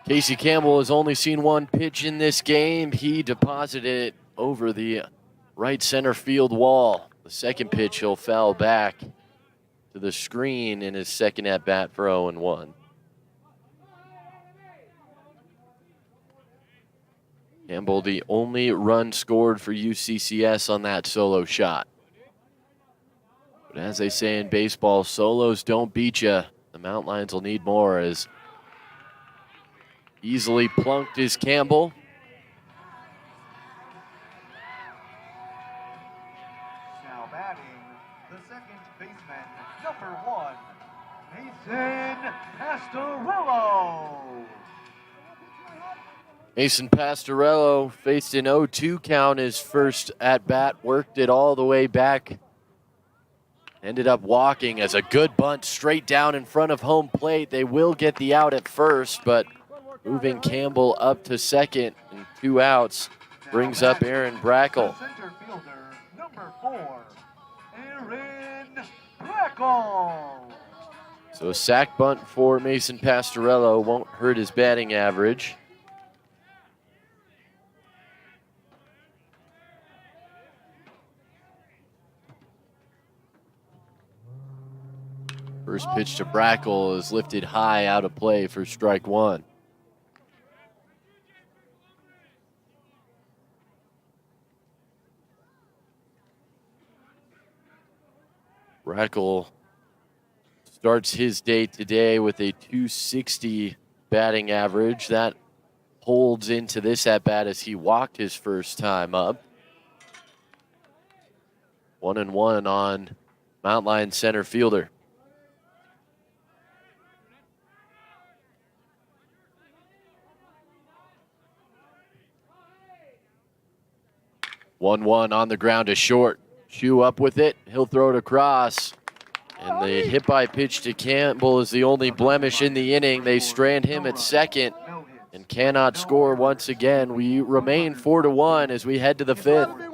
Casey Campbell has only seen 1 pitch in this game. He deposited it over the right center field wall. The second pitch, he'll foul back to the screen in his second at-bat for 0-1. Campbell, the only run scored for UCCS on that solo shot. But as they say in baseball, solos don't beat you. The Mountain Lions will need more, as easily plunked is Campbell. Now batting, the second baseman, number 1, Mason Pastorello. Mason Pastorello faced an 0-2 count his first at-bat, worked it all the way back. Ended up walking as a good bunt straight down in front of home plate. They will get the out at first, but moving Campbell up to second and 2 outs brings up Aaron Brackle. Center fielder, number 4, Aaron Brackle. So a sac bunt for Mason Pastorello won't hurt his batting average. First pitch to Brackle is lifted high out of play for strike 1. Brackle starts his day today with a .260 batting average. That holds into this at-bat as he walked his first time up. 1-1 on Mountain Lions center fielder. 1-1 on the ground to short. Shoe up with it. He'll throw it across. And the hit by pitch to Campbell is the only blemish in the inning. They strand him at second and cannot score once again. We remain 4-1 as we head to the 5th.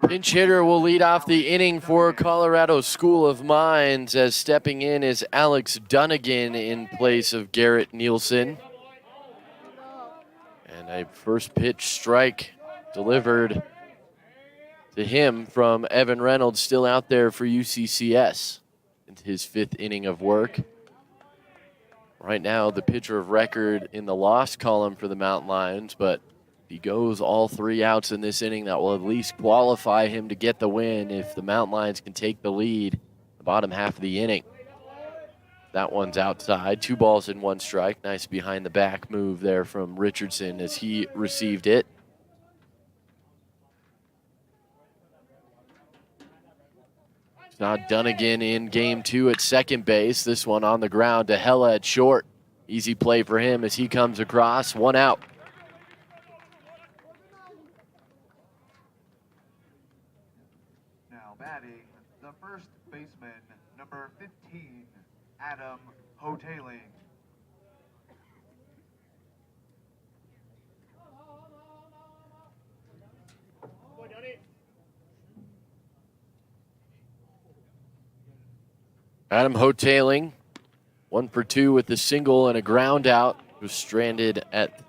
Pinch hitter will lead off the inning for Colorado School of Mines, as stepping in is Alex Dunnigan in place of Garrett Nielsen. And a first pitch strike delivered to him from Evan Reynolds, still out there for UCCS into his 5th inning of work. Right now, the pitcher of record in the loss column for the Mountain Lions, but if he goes all 3 outs in this inning, that will at least qualify him to get the win if the Mountain Lions can take the lead the bottom half of the inning. That one's outside. 2 balls and 1 strike. Nice behind the back move there from Richardson as he received it. It's now Dunnigan in game 2 at second base. This one on the ground to Hella at short. Easy play for him as he comes across. 1 out. Batting, the first baseman, number 15, Adam Hoteling. Adam Hoteling, 1 for 2 with a single and a ground out. Was stranded at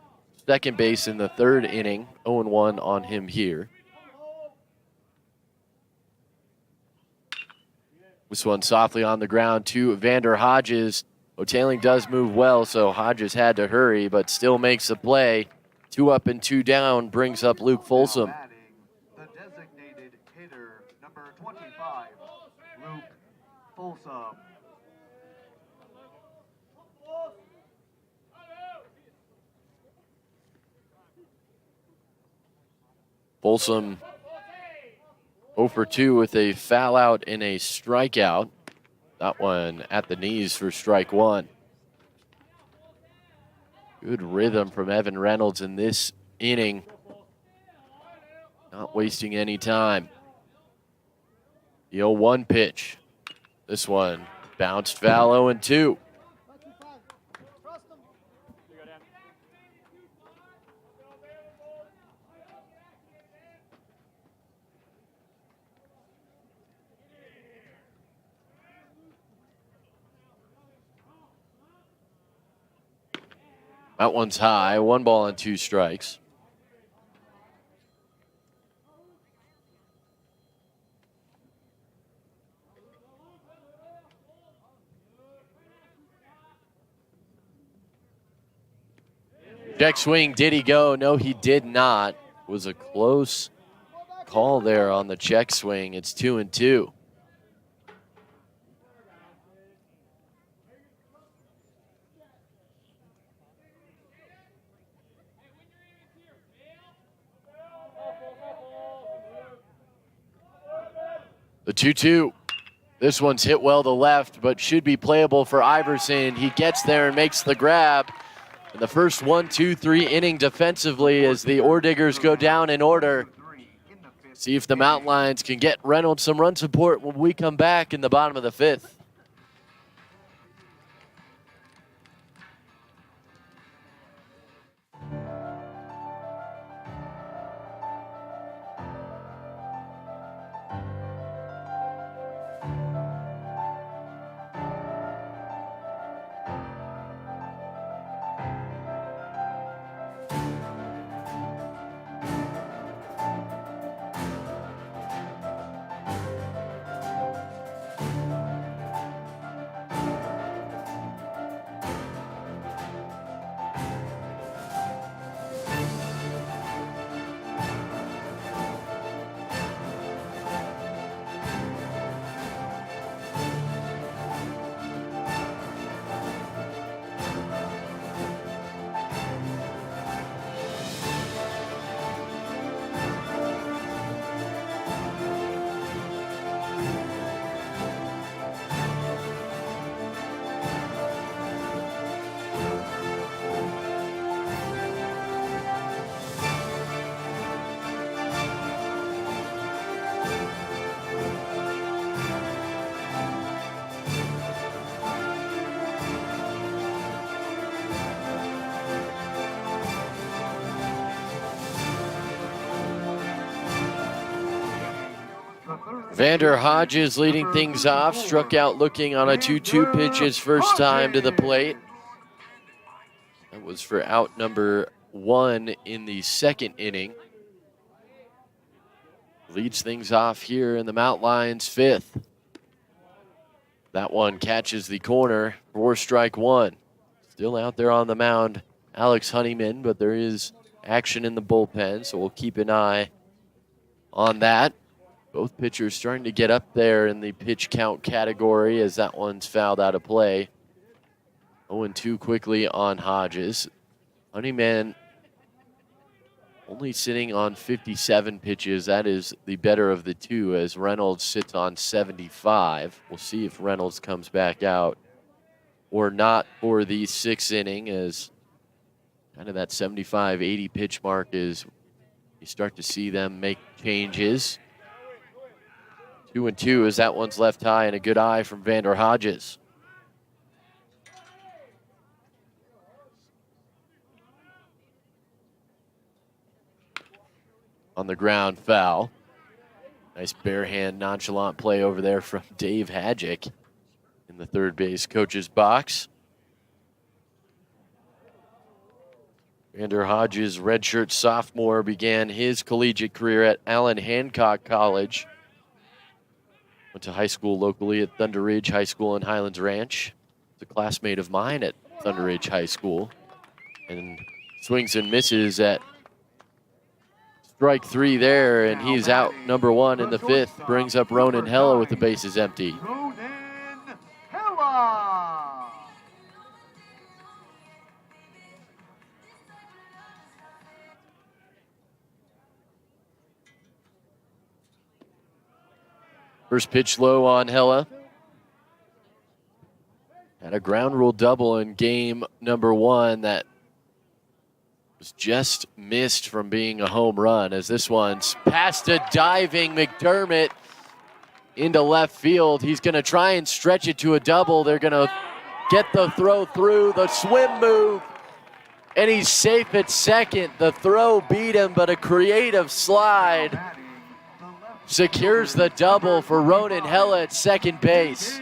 second base in the 3rd inning. 0-1 on him here. This one softly on the ground to Vander Hodges. O'Tailing does move well, so Hodges had to hurry, but still makes a play. 2 up and 2 down brings up Luke Folsom. Now batting, the designated hitter, number 25, Luke Folsom. Folsom 0 for 2 with a foul out and a strikeout. That one at the knees for strike 1. Good rhythm from Evan Reynolds in this inning. Not wasting any time. The 0-1 pitch. This one bounced foul 0-2. That one's high. 1 ball and 2 strikes. Check swing, did he go? No, he did not. It was a close call there on the check swing. It's 2-2. The 2-2. This one's hit well to left, but should be playable for Iverson. He gets there and makes the grab. And the first 1-2-3 inning defensively as the Orediggers go down in order. See if the Mountain Lions can get Reynolds some run support when we come back in the bottom of the 5th. Vander Hodges leading things off, struck out looking on a 2-2 pitch his first time to the plate. That was for out number 1 in the 2nd inning. Leads things off here in the Mountain Lions 5th. That one catches the corner for strike 1. Still out there on the mound, Alex Honeyman, but there is action in the bullpen, so we'll keep an eye on that. Both pitchers starting to get up there in the pitch count category as that one's fouled out of play. 0-2 quickly on Hodges. Honeyman only sitting on 57 pitches. That is the better of the two as Reynolds sits on 75. We'll see if Reynolds comes back out or not for the 6th inning, as kind of that 75, 80 pitch mark is you start to see them make changes. 2-2 as that one's left high, and a good eye from Vander Hodges. On the ground, foul. Nice bare hand, nonchalant play over there from Dave Hadjick in the third base coach's box. Vander Hodges, redshirt sophomore, began his collegiate career at Allen Hancock College. Went to high school locally at Thunder Ridge High School in Highlands Ranch. He's a classmate of mine at Thunder Ridge High School. And swings and misses at strike 3 there, and he's out number 1 in the 5th. Brings up Ronan Hella with the bases empty. Ronan Hella. First pitch low on Hella. Had a ground rule double in game number 1 that was just missed from being a home run, as this one's past a diving McDermott into left field. He's going to try and stretch it to a double. They're going to get the throw through, the swim move, and he's safe at second. The throw beat him, but a creative slide secures the double for Ronan Hella at second base.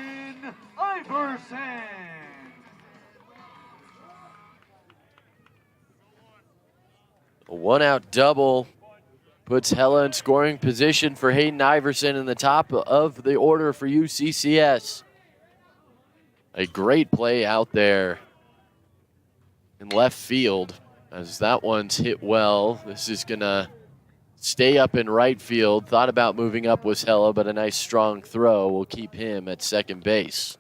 A 1-out double puts Hella in scoring position for Hayden Iverson in the top of the order for UCCS. A great play out there in left field, as that one's hit well. This is going to stay up in right field. Thought about moving up was Hella, but a nice strong throw will keep him at second base.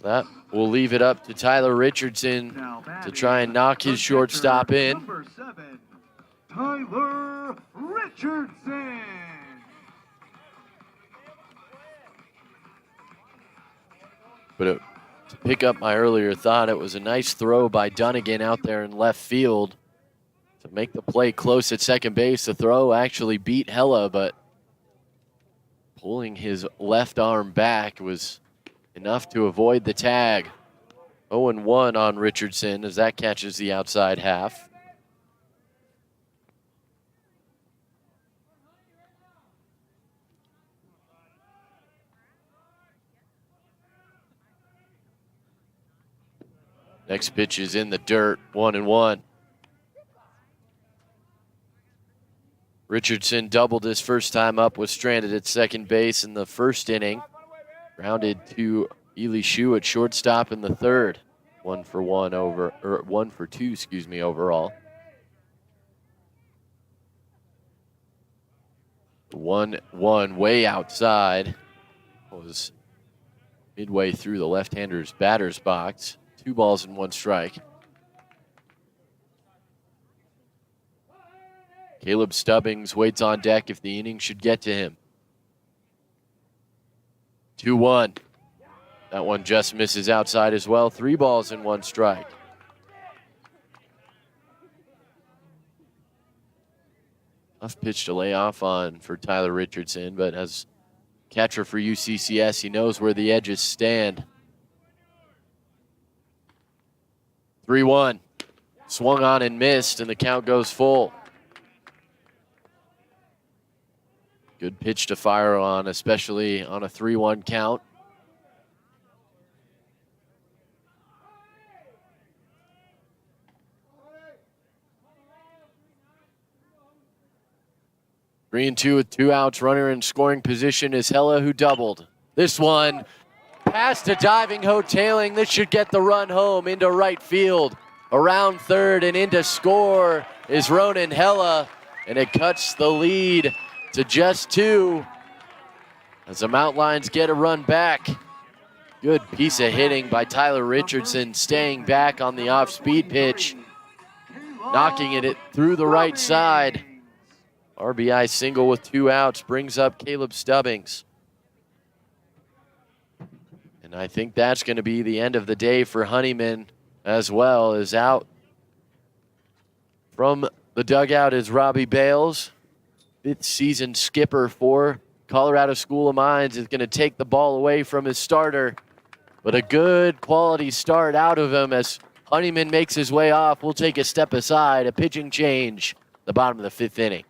That will leave it up to Tyler Richardson to try and knock his shortstop in. Number 7, Tyler Richardson. But to pick up my earlier thought, it was a nice throw by Dunnigan out there in left field to make the play close at second base. The throw actually beat Hella, but pulling his left arm back was enough to avoid the tag. 0-1 on Richardson as that catches the outside half. Next pitch is in the dirt, 1-1. Richardson doubled his first time up, was stranded at second base in the first inning. Grounded to Ely Shu at shortstop in the third. 1 for 2, overall. 1-1 way outside was midway through the left-hander's batter's box. 2 balls and 1 strike. Caleb Stubbings waits on deck if the inning should get to him. 2-1. That one just misses outside as well. 3 balls and 1 strike. Tough pitch to lay off on for Tyler Richardson, but as catcher for UCCS, he knows where the edges stand. 3-1. Swung on and missed, and the count goes full. Good pitch to fire on, especially on a 3-1 count. Three and 2 with 2 outs. Runner in scoring position is Hella, who doubled. This one past a diving Ho-tailing. This should get the run home into right field. Around third and into score is Ronan Hella, and it cuts the lead to just 2 as the Mountain Lions get a run back. Good piece of hitting by Tyler Richardson, staying back on the off-speed pitch, knocking it through the right side. RBI single with 2 outs brings up Caleb Stubbings. And I think that's going to be the end of the day for Honeyman as well. Is out from the dugout is Robbie Bales, 5th season skipper for Colorado School of Mines, is going to take the ball away from his starter. But a good quality start out of him as Honeyman makes his way off. We'll take a step aside, a pitching change, the bottom of the 5th inning.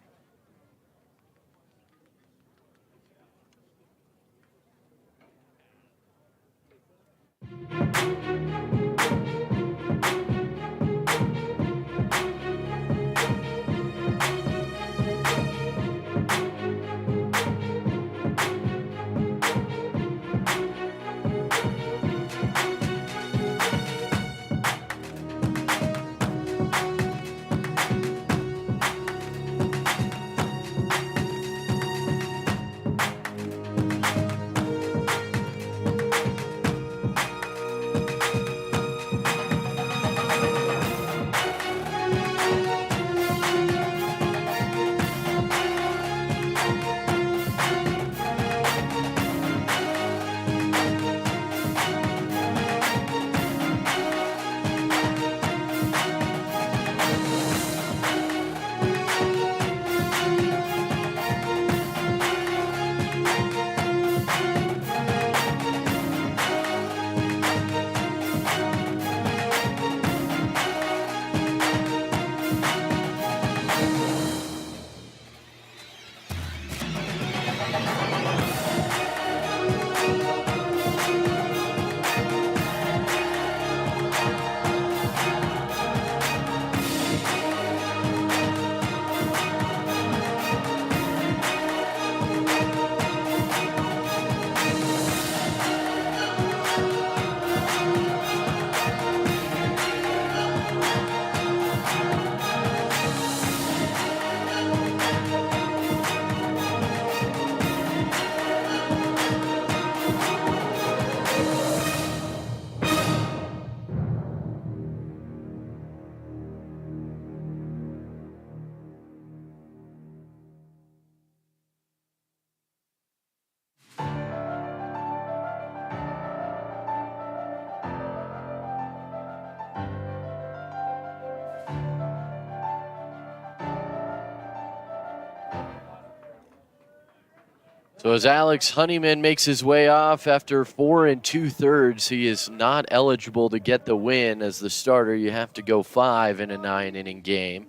So as Alex Honeyman makes his way off after 4 2/3, he is not eligible to get the win. As the starter, you have to go 5 in a 9-inning game.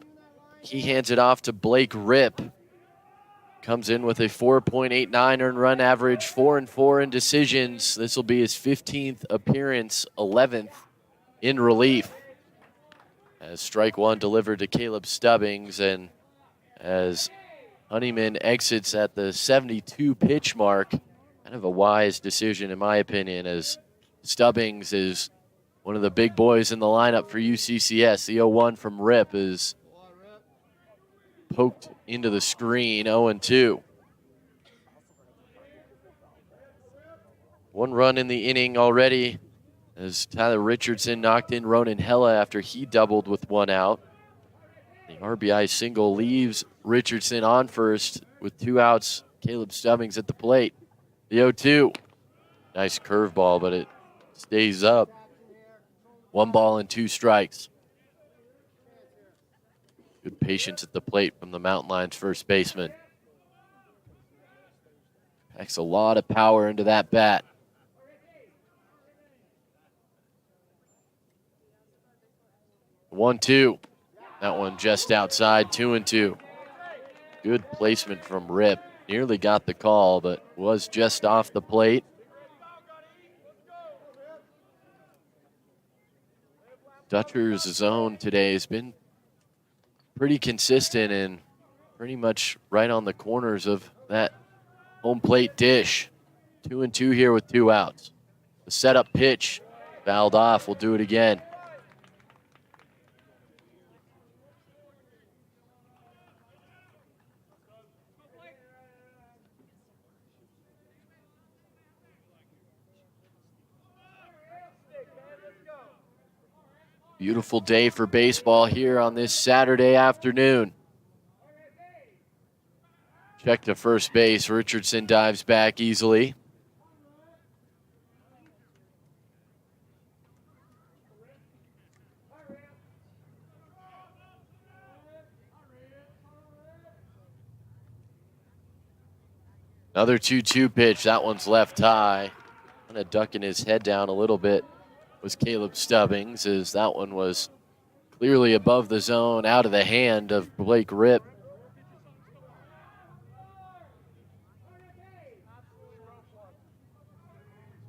He hands it off to Blake Ripp. Comes in with a 4.89 earned run average, 4-4 in decisions. This will be his 15th appearance, 11th in relief. As strike one delivered to Caleb Stubbings, and as Honeyman exits at the 72 pitch mark, kind of a wise decision in my opinion, as Stubbings is one of the big boys in the lineup for UCCS. The 0-1 from Ripp is poked into the screen, 0-2. 1 run in the inning already as Tyler Richardson knocked in Ronan Hella after he doubled with 1 out. The RBI single leaves Richardson on first with 2 outs. Caleb Stubbings at the plate. The 0-2. Nice curveball, but it stays up. 1 ball and 2 strikes. Good patience at the plate from the Mountain Lions first baseman. Packs a lot of power into that bat. 1-2. That one just outside, 2-2. Good placement from Ripp. Nearly got the call, but was just off the plate. Dutcher's zone today has been pretty consistent and pretty much right on the corners of that home plate dish. 2-2 here with 2 outs. The setup pitch fouled off. We'll do it again. Beautiful day for baseball here on this Saturday afternoon. Check to first base. Richardson dives back easily. Another 2-2 pitch. That one's left high. Kind of ducking his head down a little bit was Caleb Stubbings, as that one was clearly above the zone, out of the hand of Blake Ripp.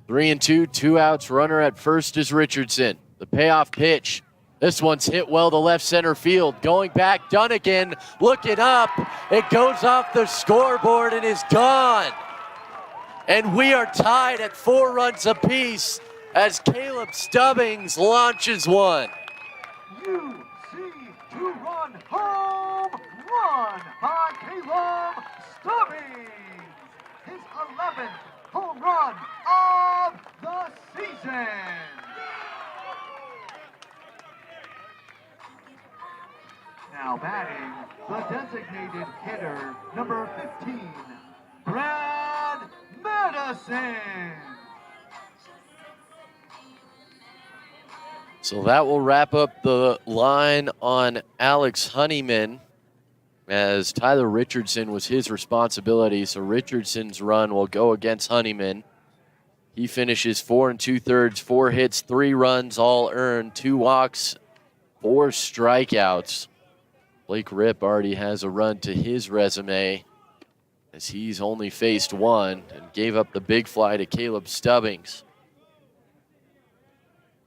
Three and two outs. Runner at first is Richardson. The payoff pitch. This one's hit well to left center field. Going back, Dunnigan looking up. It goes off the scoreboard and is gone. And we are tied at 4 runs apiece as Caleb Stubbings launches one. UC 2-run home run by Caleb Stubbings. His 11th home run of the season. Now batting, the designated hitter, number 15, Brad Madison. So that will wrap up the line on Alex Honeyman, as Tyler Richardson was his responsibility. So Richardson's run will go against Honeyman. He finishes 4 2/3, 4 hits, 3 runs, all earned, 2 walks, 4 strikeouts. Blake Ripp already has a run to his resume, as he's only faced 1 and gave up the big fly to Caleb Stubbings.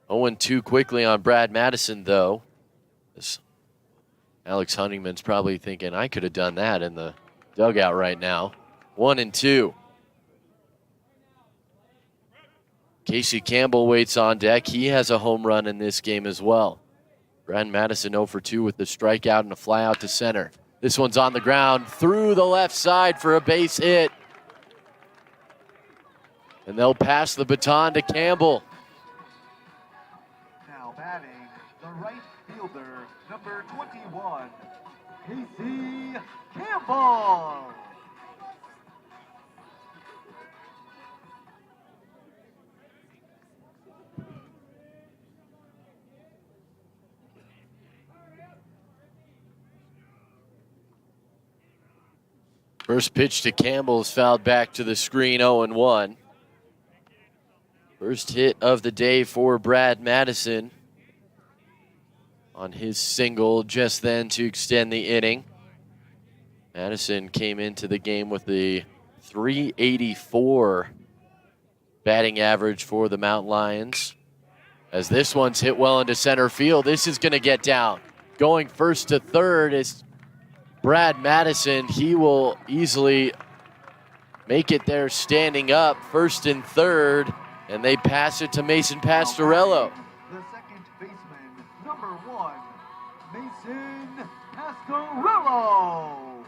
0-2 quickly on Brad Madison, though. This Alex Honeyman's probably thinking, I could have done that in the dugout right now. 1-2. Casey Campbell waits on deck. He has a home run in this game as well. Brad Madison 0 for 2 with the strikeout and a fly out to center. This one's on the ground through the left side for a base hit. And they'll pass the baton to Campbell. Now batting, the right fielder, number 21, Casey Campbell. First pitch to Campbell is fouled back to the screen, 0-1. First hit of the day for Brad Madison on his single just then to extend the inning. Madison came into the game with the .384 batting average for the Mountain Lions. As this one's hit well into center field, this is going to get down. Going first to third is Brad Madison. He will easily make it there standing up, first and third, and they pass it to Mason Pastorello. The second baseman, number 1, Mason Pastorello.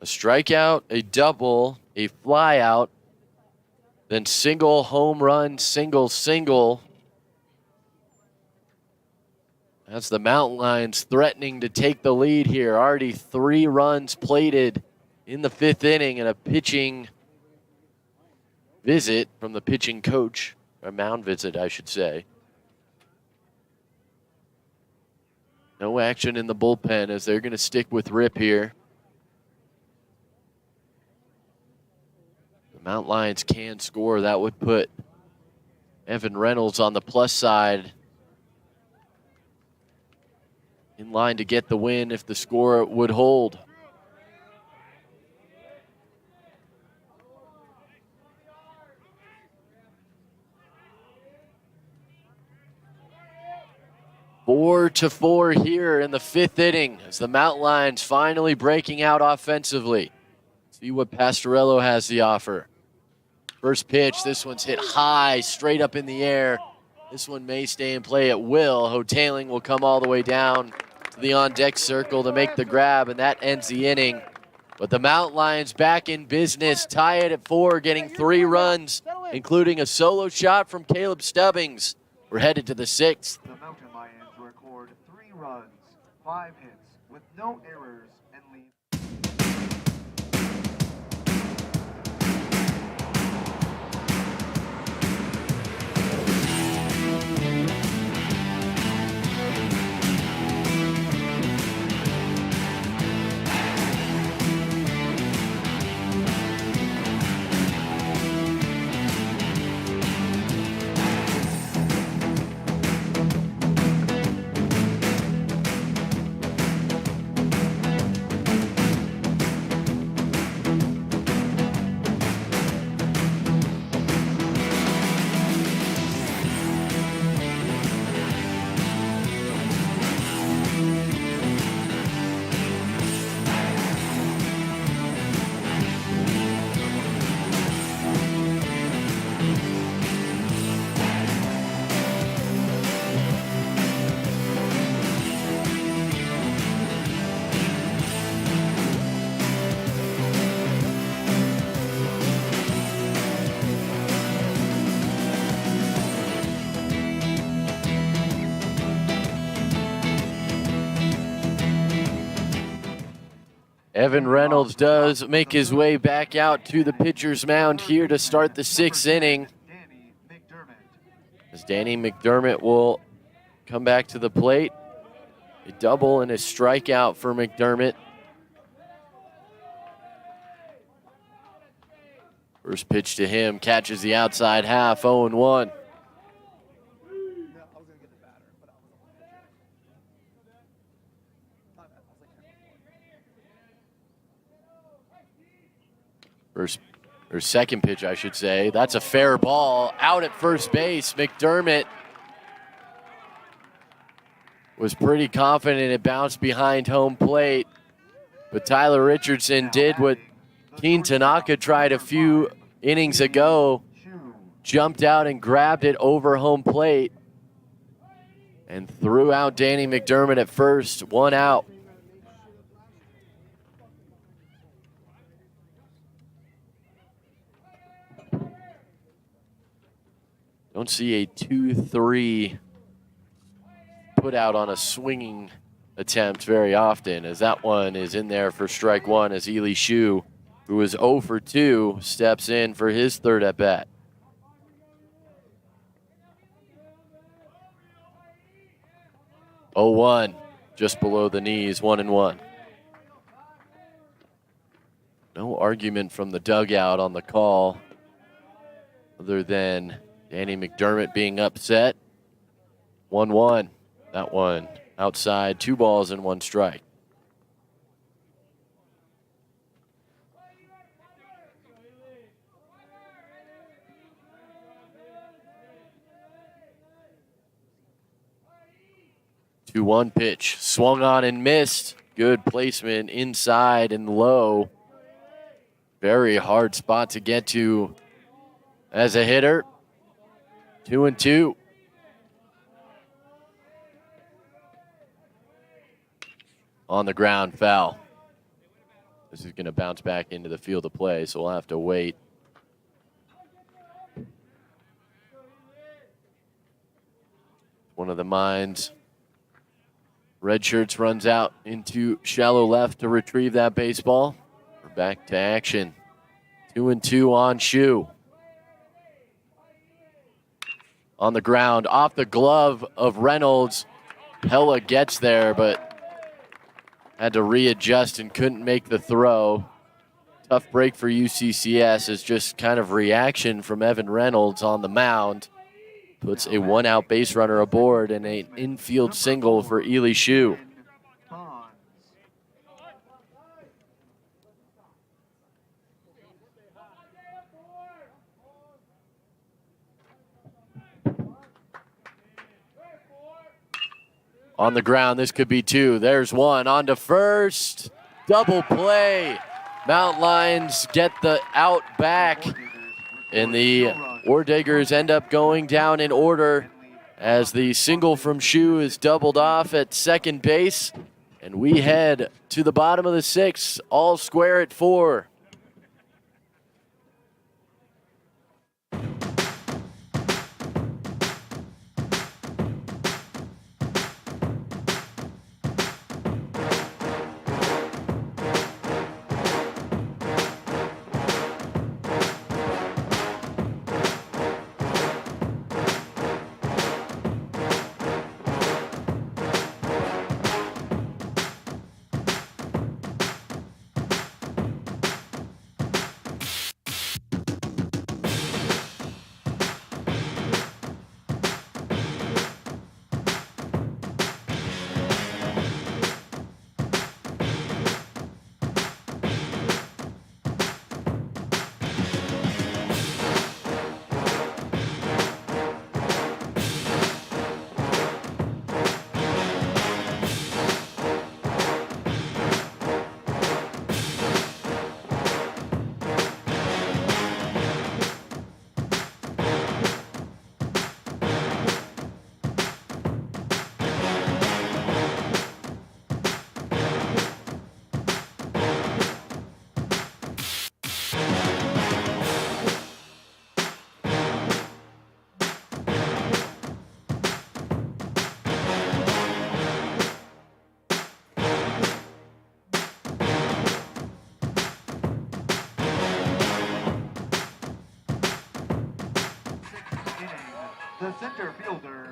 A strikeout, a double, a flyout, then single, home run, single, single. That's the Mountain Lions threatening to take the lead here. Already 3 runs plated in the 5th inning and a pitching visit from the pitching coach, a mound visit, I should say. No action in the bullpen as they're going to stick with Rip here. The Mountain Lions can score. That would put Evan Reynolds on the plus side, in line to get the win if the score would hold. Four to 4 here in the 5th inning as the Mountain Lions finally breaking out offensively. See what Pastorello has to offer. First pitch, this one's hit high, straight up in the air. This one may stay in play at will. Hoteling will come all the way down to the on-deck circle to make the grab, and that ends the inning. But the Mountain Lions back in business, tie it at 4, getting 3 runs, including a solo shot from Caleb Stubbings. We're headed to the 6th. The Mountain Lions record 3 runs, 5 hits, with no errors, and leave. Evan Reynolds does make his way back out to the pitcher's mound here to start the 6th inning. As Danny McDermott will come back to the plate. A double and a strikeout for McDermott. First pitch to him, catches the outside half, 0-1. Second pitch, I should say. That's a fair ball out at first base. McDermott was pretty confident it bounced behind home plate, but Tyler Richardson did what Keen Tanaka tried a few innings ago, jumped out and grabbed it over home plate and threw out Danny McDermott at first, 1 out. Don't see a 2-3 put out on a swinging attempt very often, as that one is in there for strike 1 as Ely Shu, who was 0 for 2, steps in for his 3rd at bat. Oh, 1. just below the knees, 1-1. No argument from the dugout on the call other than Danny McDermott being upset. 1-1. That one outside, 2 balls and 1 strike. Two 1 pitch, swung on and missed. Good placement inside and low. Very hard spot to get to as a hitter. 2-2. On the ground, foul. This is going to bounce back into the field of play, so we'll have to wait. One of the Mines red shirts runs out into shallow left to retrieve that baseball. We're back to action. 2-2 on Shu. On the ground, off the glove of Reynolds. Hella gets there, but had to readjust and couldn't make the throw. Tough break for UCCS is just kind of reaction from Evan Reynolds on the mound. Puts a 1-out base runner aboard and an infield single for Ely Shu. On the ground, this could be 2. There's 1 on to first. Double play. Mount Lions get the out back. And the Orediggers end up going down in order as the single from Shu is doubled off at second base. And we head to the bottom of the 6th, all square at 4.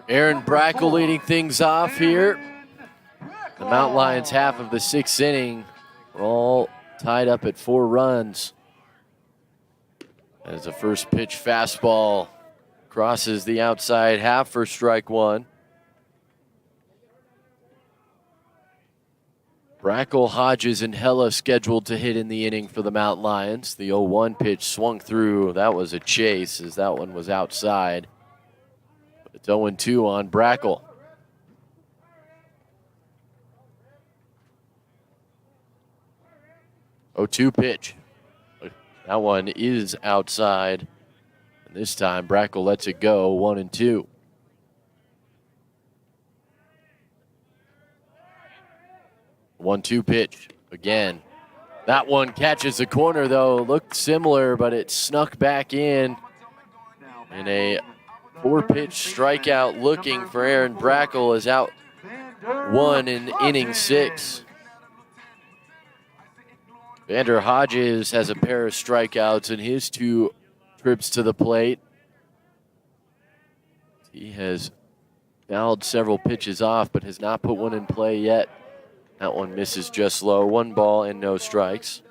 Aaron Brackle leading things off here. The Mount Lions half of the 6th inning. We're all tied up at 4 runs. As the first pitch fastball crosses the outside half for strike 1. Brackle, Hodges, and Hella scheduled to hit in the inning for the Mount Lions. The 0-1 pitch swung through. That was a chase as that one was outside. It's 0-2 on Brackle. Oh, 2 pitch. That one is outside. And this time Brackle lets it go, 1-2. One-two pitch again. That one catches the corner though. Looked similar, but it snuck back in. And a 4-pitch strikeout looking for Aaron Brackle is out 1 in inning 6. Vander Hodges has a pair of strikeouts in his 2 trips to the plate. He has fouled several pitches off, but has not put one in play yet. That one misses just low. 1 ball and no strikes.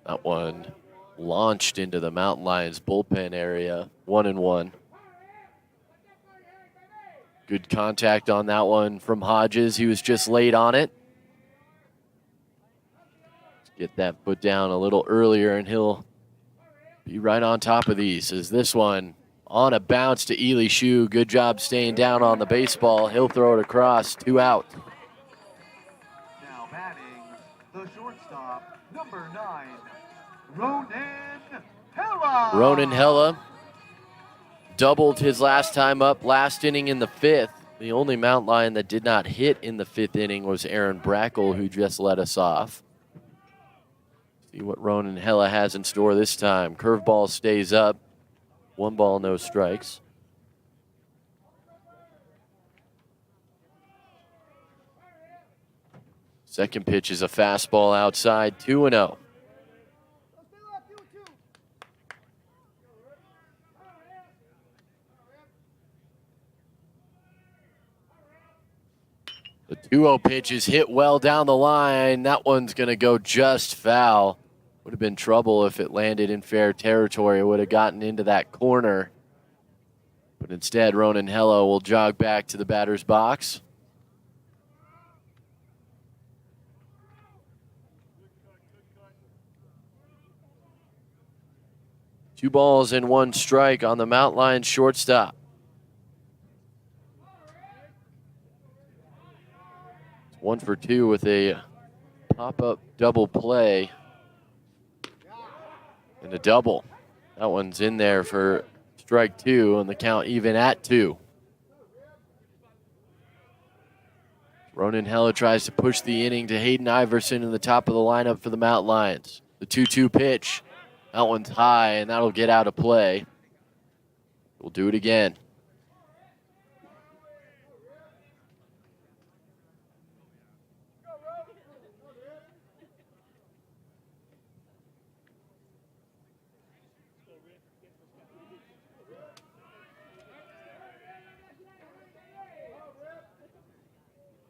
That one launched into the Mountain Lions bullpen area. 1-1. Good contact on that one from Hodges. He was just late on it. Let's get that foot down a little earlier, and he'll be right on top of these. As this one on a bounce to Ely Shu. Good job staying down on the baseball. He'll throw it across. 2 out. Now batting, the shortstop, number 9, Ronan Hella. Ronan Hella doubled his last time up last inning in the 5th. The only Mountain Lion that did not hit in the 5th inning was Aaron Brackle, who just led us off. See what Ronan Hella has in store this time. Curveball stays up. 1 ball, no strikes. Second pitch is a fastball outside, 2-0. The 2-0 pitch is hit well down the line. That one's going to go just foul. Would have been trouble if it landed in fair territory. It would have gotten into that corner. But instead, Ronan Hella will jog back to the batter's box. Two balls and 1 strike on the Mountain Lions shortstop. It's 1 for 2 with a pop-up double play. And a double. That one's in there for strike 2, and the count even at 2. Ronan Hella tries to push the inning to Hayden Iverson in the top of the lineup for the Mountain Lions. The 2-2 pitch. That one's high, and that'll get out of play. We'll do it again.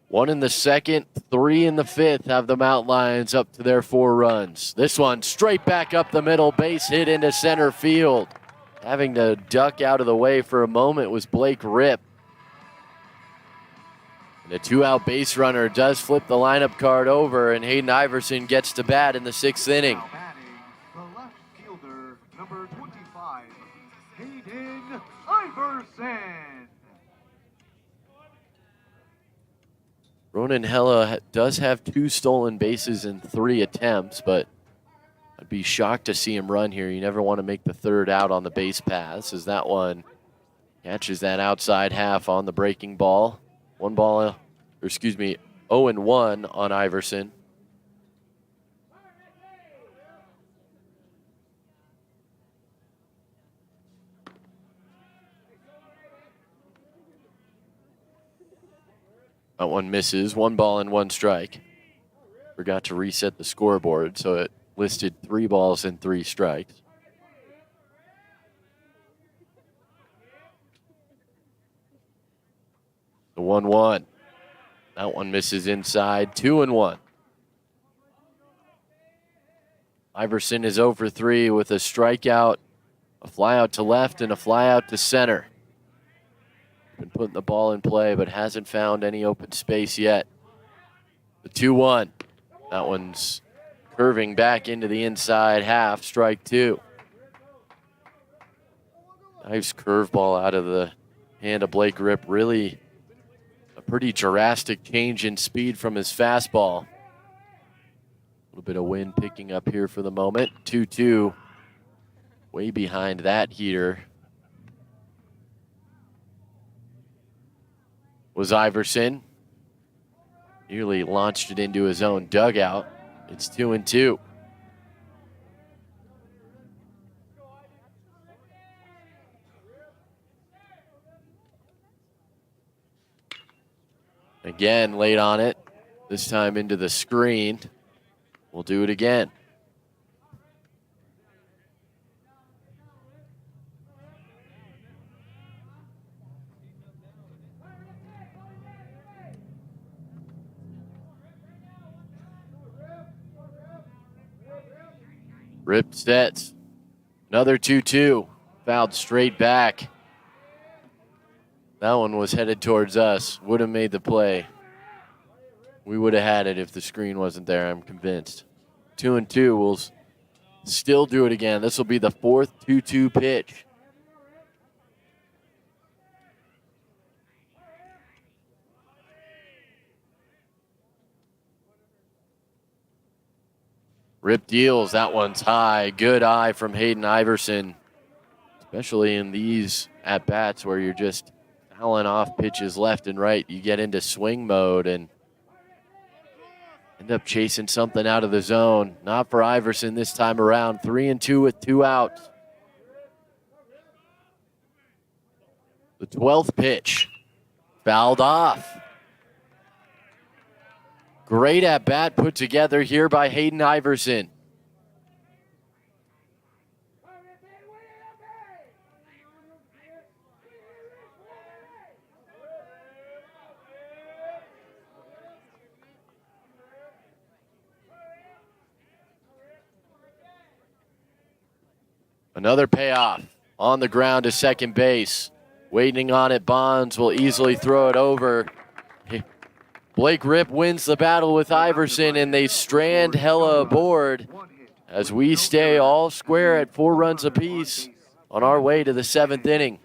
One in the 2nd, 3 in the 5th have the Mountain Lions up to their 4 runs. This one straight back up the middle, base hit into center field. Having to duck out of the way for a moment was Blake Ripp. And a 2-out base runner does flip the lineup card over, and Hayden Iverson gets to bat in the 6th inning. Now batting, the left fielder, number 25, Hayden Iverson. Ronan Hella does have 2 stolen bases in 3 attempts, but I'd be shocked to see him run here. You never want to make the 3rd out on the base pass, as that one catches that outside half on the breaking ball. 0-1 on Iverson. That one misses. 1 ball and 1 strike. Forgot to reset the scoreboard, so it listed 3 balls and 3 strikes. The 1-1. That one misses inside. 2-1. Iverson is 0 for 3 with a strikeout, a fly out to left, and a fly out to center. Been putting the ball in play, but hasn't found any open space yet. The 2-1. That one's curving back into the inside half, strike 2. Nice curveball out of the hand of Blake Ripp. Really a pretty drastic change in speed from his fastball. A little bit of wind picking up here for the moment. 2-2. Way behind that heater was Iverson. Nearly launched it into his own dugout. It's 2-2. Again, late on it. This time into the screen. We'll do it again. Ripped sets. Another 2-2. Fouled straight back. That one was headed towards us. Would have made the play. We would have had it if the screen wasn't there, I'm convinced. 2-2. We'll still do it again. This will be the fourth 2-2 pitch. Rip deals. That one's high. Good eye from Hayden Iverson, especially in these at-bats where you're just fouling off pitches left and right. You get into swing mode and end up chasing something out of the zone. Not for Iverson this time around. 3-2 with 2 outs. The 12th pitch. Fouled off. Great at-bat put together here by Hayden Iverson. Another payoff on the ground to second base. Waiting on it, Bonds will easily throw it over. Blake Rip wins the battle with Iverson, and they strand Hella aboard as we stay all square at 4 runs apiece on our way to the 7th inning.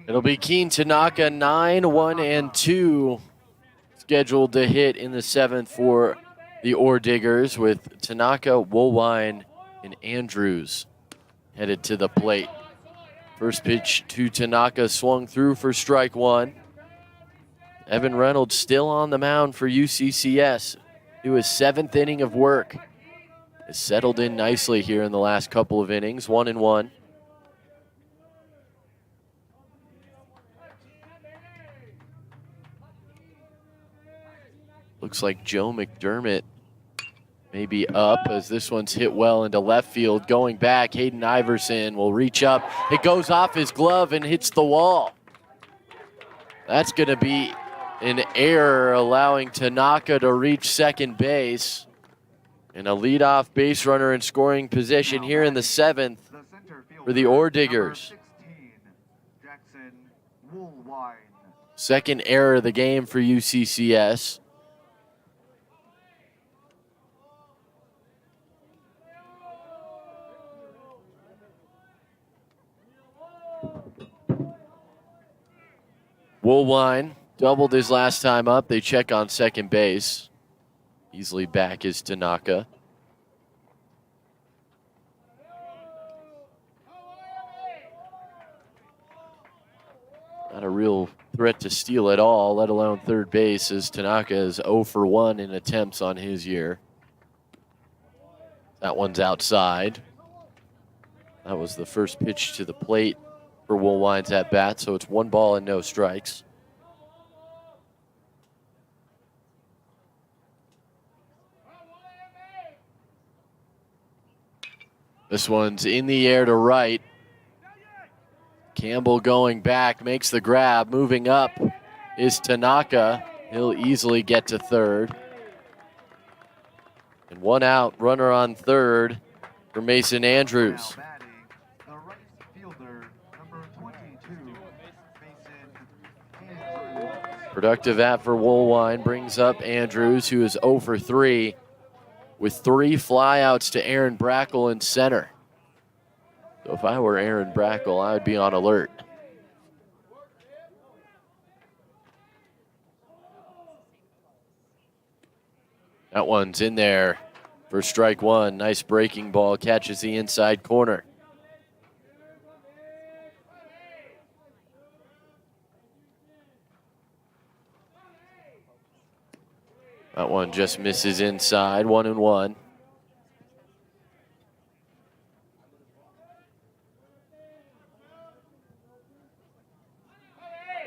It'll be Keen Tanaka, 9-1-2, scheduled to hit in the 7th for the Ore Diggers, with Tanaka, Woolwine, and Andrews headed to the plate. First pitch to Tanaka swung through for strike 1. Evan Reynolds still on the mound for UCCS. Do his 7th inning of work. Has settled in nicely here in the last couple of innings, 1-1. Looks like Joe McDermott may be up as this one's hit well into left field. Going back, Hayden Iverson will reach up. It goes off his glove and hits the wall. That's going to be an error, allowing Tanaka to reach second base. And a leadoff base runner in scoring position here in the 7th for the Ore Diggers. Second error of the game for UCCS. Woolwine doubled his last time up. They check on second base. Easily back is Tanaka. Not a real threat to steal at all, let alone third base, as Tanaka is 0 for 1 in attempts on his year. That one's outside. That was the first pitch to the plate for Woolwine's at bat, so it's 1 ball and no strikes. This one's in the air to right. Campbell going back, makes the grab. Moving up is Tanaka. He'll easily get to third. And one out, runner on third for Mason Andrews. Now batting, the right fielder, number 22, Mason Andrews. Productive at for Woolwine brings up Andrews, who is 0 for 3 with 3 flyouts to Aaron Brackle in center. So if I were Aaron Brackle, I would be on alert. That one's in there for strike one. Nice breaking ball, catches the inside corner. That one just misses inside, 1-1.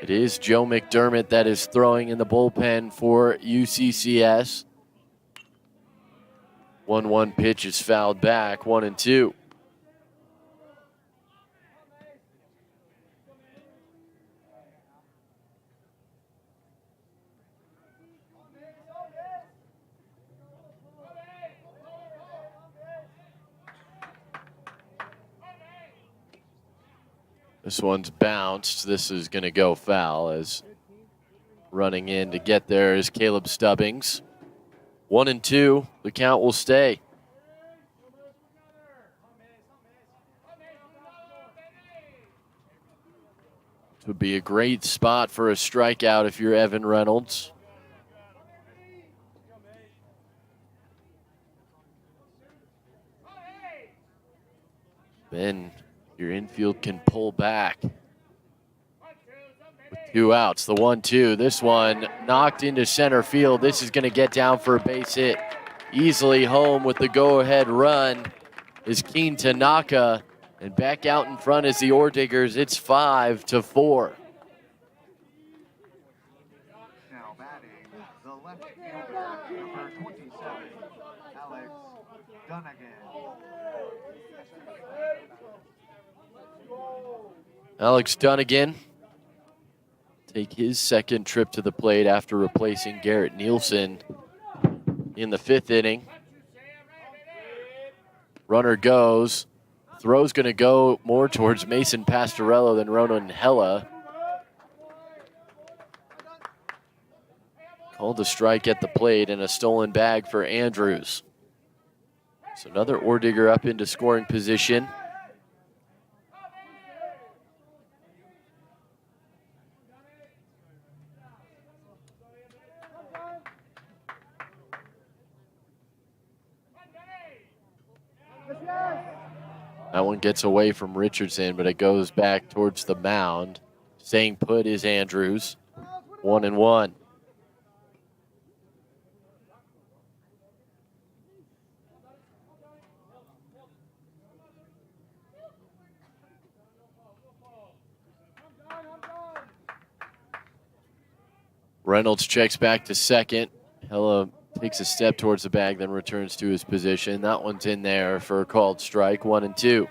It is Joe McDermott that is throwing in the bullpen for UCCS. 1-1 pitch is fouled back, 1-2. This one's bounced. This is going to go foul, as running in to get there is Caleb Stubbings. 1-2, the count will stay. This would be a great spot for a strikeout if you're Evan Reynolds. Then your infield can pull back. With 2 outs, the 1-2. This one knocked into center field. This is going to get down for a base hit. Easily home with the go-ahead run is Keen Tanaka. And back out in front is the Orediggers. It's 5-4. Now batting, the left fielder, number 27, Alex Dunnigan. Alex Dunnigan take his second trip to the plate after replacing Garrett Nielsen in the 5th inning. Runner goes. Throw's going to go more towards Mason Pastorello than Ronan Hella. Called a strike at the plate and a stolen bag for Andrews. So another Ordigger up into scoring position. That one gets away from Richardson, but it goes back towards the mound. Staying put is Andrews. 1-1. Reynolds checks back to second. Hella takes a step towards the bag, then returns to his position. That one's in there for a called strike, 1-2.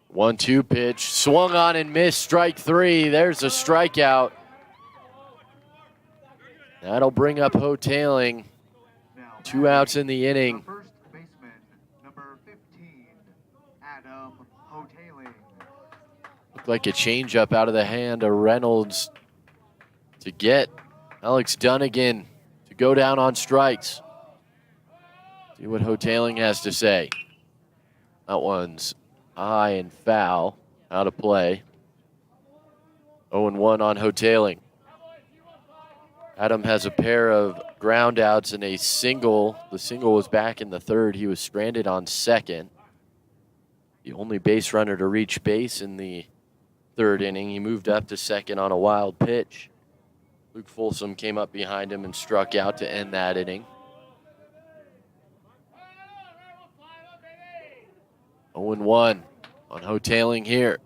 One-two pitch, swung on and missed, strike 3. There's a strikeout. That'll bring up Hotailing. 2 outs in the inning. The first baseman, number 15, Adam Hotailing. Looked like a changeup out of the hand of Reynolds to get Alex Dunnigan to go down on strikes. See what Hotailing has to say. That one's high and foul, out of play. 0-1 on Hotailing. Adam has a pair of ground outs and a single. The single was back in the 3rd. He was stranded on 2nd. The only base runner to reach base in the 3rd inning. He moved up to 2nd on a wild pitch. Luke Folsom came up behind him and struck out to end that inning. 0-1 on Hotailing here.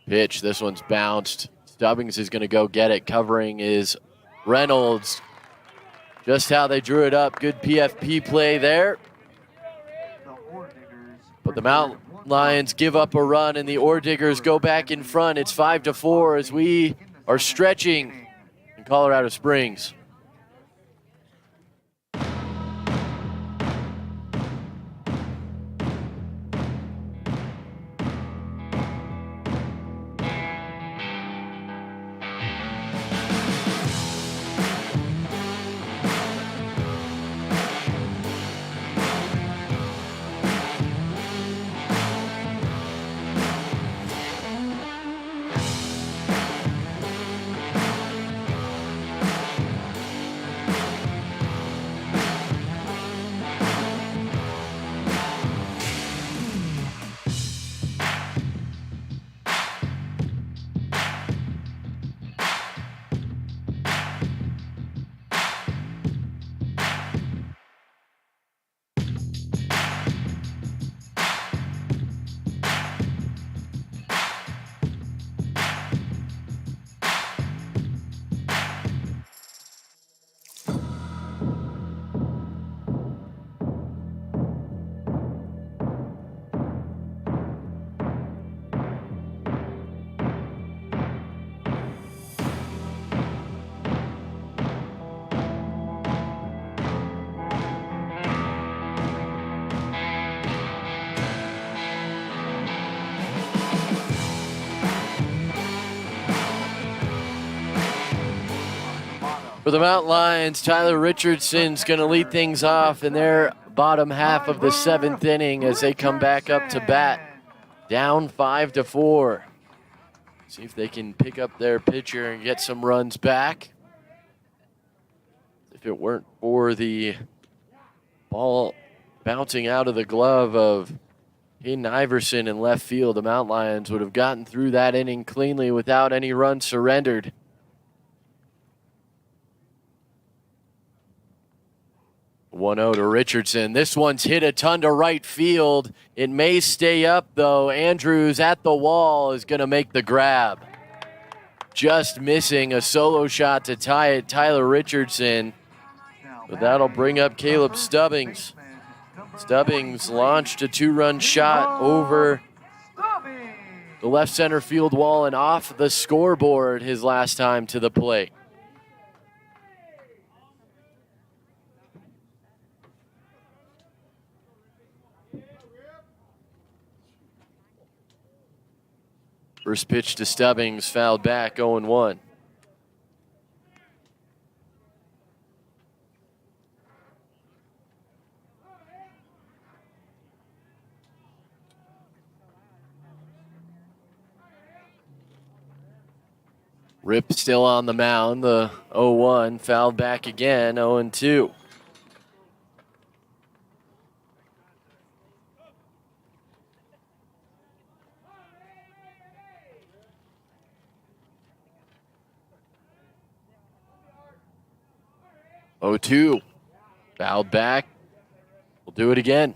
Pitch, this one's bounced. Stubbings is going to go get it. Covering is Reynolds. Just how they drew it up. Good PFP play there. But the Mountain Lions give up a run, and the Ore Diggers go back in front. It's 5-4 as we are stretching in Colorado Springs. For the Mountain Lions, Tyler Richardson's going to lead things off in their bottom half of the 7th inning as they come back up to bat, down 5-4. See if they can pick up their pitcher and get some runs back. If it weren't for the ball bouncing out of the glove of Hayden Iverson in left field, the Mountain Lions would have gotten through that inning cleanly without any runs surrendered. 1-0 to Richardson. This one's hit a ton to right field. It may stay up, though. Andrews at the wall is going to make the grab. Just missing a solo shot to tie it, Tyler Richardson. But that'll bring up Caleb Stubbings. Stubbings launched a 2-run shot over the left center field wall and off the scoreboard his last time to the plate. First pitch to Stubbings, fouled back, 0-1. Rip still on the mound, the 0-1, fouled back again, 0-2. Oh, 2, fouled back. We'll do it again.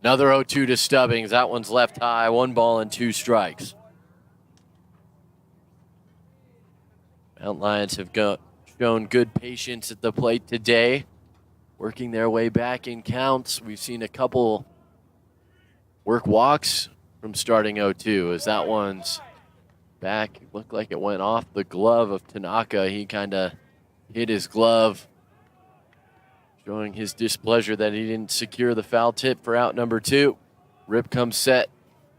Another 0-2 to Stubbings. That one's left high. 1 ball and 2 strikes. Mountain Lions have shown good patience at the plate today, working their way back in counts. We've seen a couple work walks from starting 0-2 as that one's back. It looked like it went off the glove of Tanaka. He kind of hit his glove, showing his displeasure that he didn't secure the foul tip for out number 2. Rip comes set,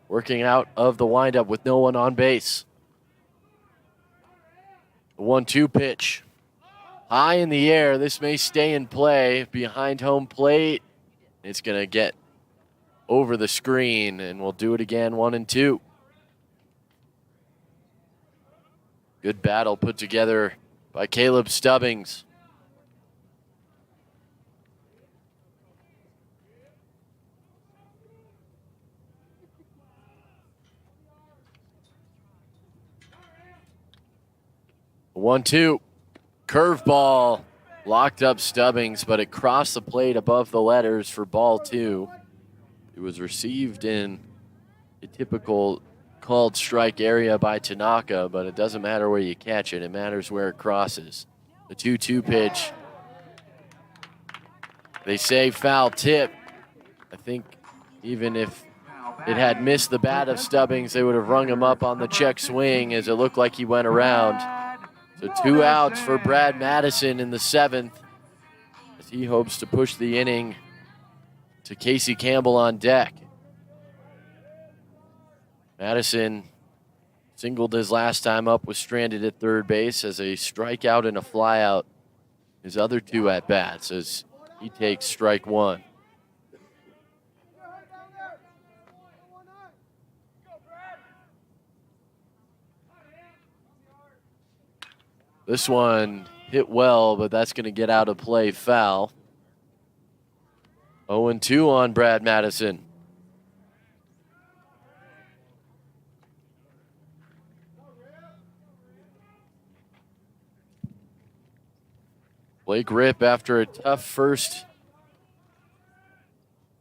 working out of the windup with no one on base. The 1-2 pitch. High in the air. This may stay in play behind home plate. It's going to get over the screen, and we'll do it again, 1-2. Good battle put together by Caleb Stubbings. 1-2. Curveball. Locked up Stubbings, but it crossed the plate above the letters for ball 2. It was received in a typical called strike area by Tanaka, but it doesn't matter where you catch it. It matters where it crosses. The 2-2 pitch. They say foul tip. I think even if it had missed the bat of Stubbings, they would have rung him up on the check swing as it looked like he went around. So 2 outs for Brad Madison in the 7th as he hopes to push the inning to Casey Campbell on deck. Madison singled his last time up, was stranded at third base as a strikeout and a flyout. His other 2 at-bats as he takes strike 1. This one hit well, but that's going to get out of play foul. 0-2 on Brad Madison. Blake Ripp, after a tough first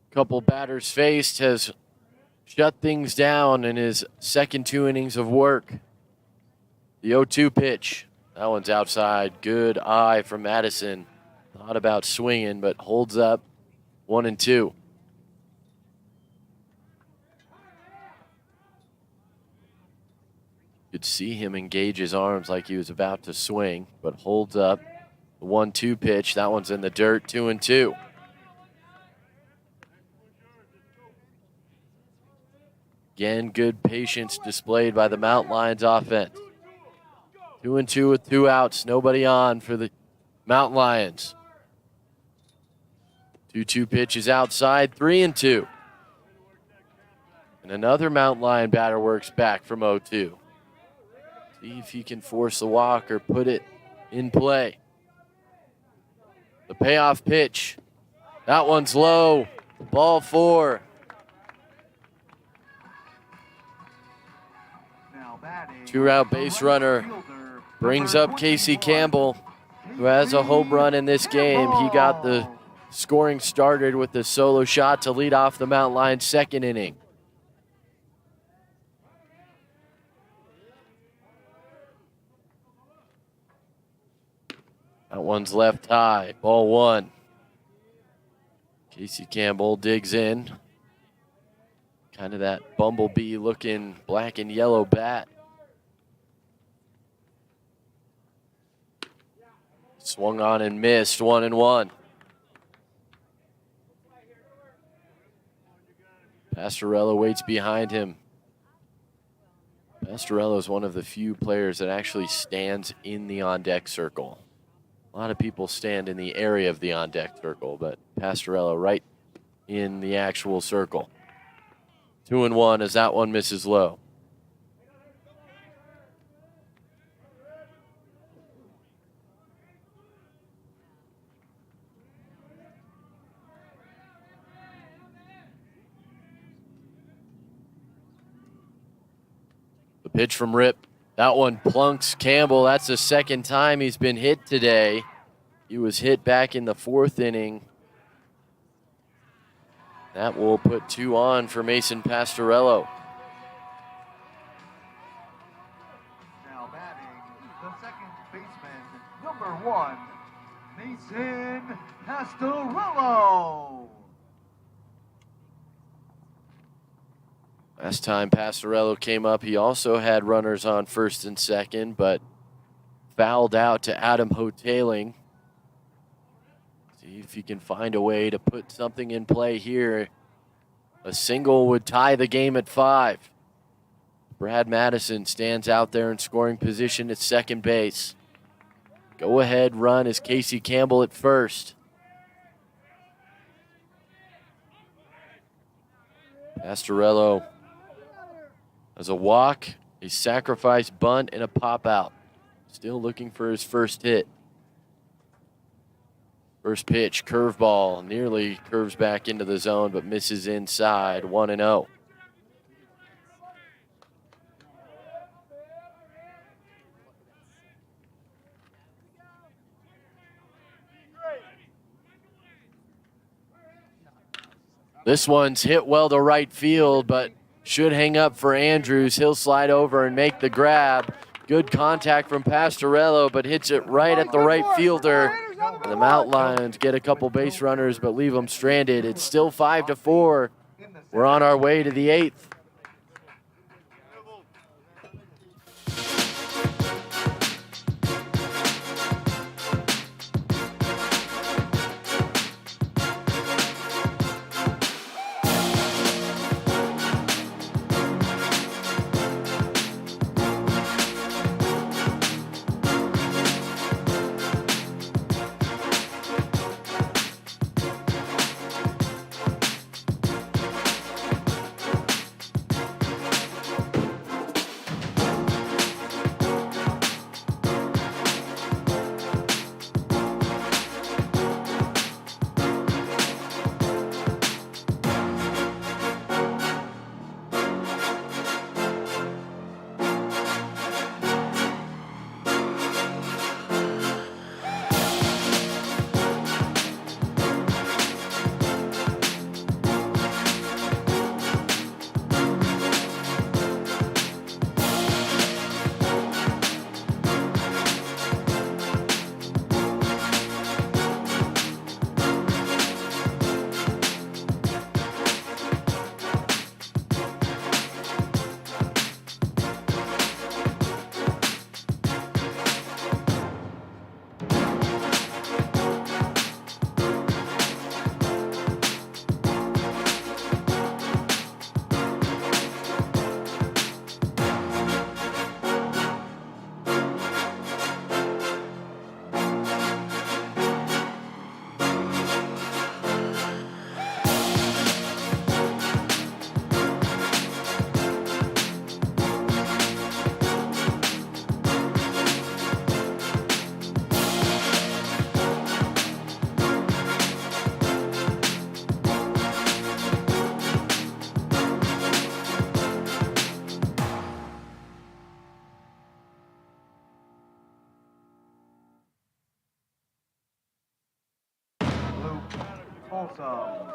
couple batters faced, has shut things down in his second 2 innings of work. The 0-2 pitch. That one's outside. Good eye from Madison. Thought about swinging, but holds up. 1-2. You could see him engage his arms like he was about to swing, but holds up. The 1-2 pitch. That one's in the dirt. 2-2. Again, good patience displayed by the Mountain Lions offense. 2-2 with 2 outs. Nobody on for the Mountain Lions. 2-2 pitch is outside. 3-2. And another Mountain Lion batter works back from 0-2. See if he can force the walk or put it in play. The payoff pitch. That one's low. Ball 4. Two-out base runner brings up Casey Campbell, who has a home run in this game. He got the scoring started with the solo shot to lead off the Mountain Lions' second inning. That one's left high. Ball 1. Casey Campbell digs in. Kind of that bumblebee looking black and yellow bat. Swung on and missed. 1-1. Pastorello waits behind him. Pastorello is one of the few players that actually stands in the on-deck circle. A lot of people stand in the area of the on-deck circle, but Pastorello right in the actual circle. 2-1 as that one misses low. The pitch from Rip. That one plunks Campbell. That's the second time he's been hit today. He was hit back in the 4th inning. That will put 2 on for Mason Pastorello. Now batting, the second baseman, number 1, Mason Pastorello. Last time Pastorello came up, he also had runners on first and second, but fouled out to Adam Hoteling. See if he can find a way to put something in play here. A single would tie the game at 5. Brad Madison stands out there in scoring position at second base. Go-ahead run is Casey Campbell at first. Pastorello has a walk, a sacrifice bunt, and a pop-out. Still looking for his first hit. First pitch, curveball, nearly curves back into the zone, but misses inside. 1-0. This one's hit well to right field, but should hang up for Andrews. He'll slide over and make the grab. Good contact from Pastorello, but hits it right at the right fielder. And the Mountain Lions get a couple base runners, but leave them stranded. It's still 5-4. We're on our way to the 8th.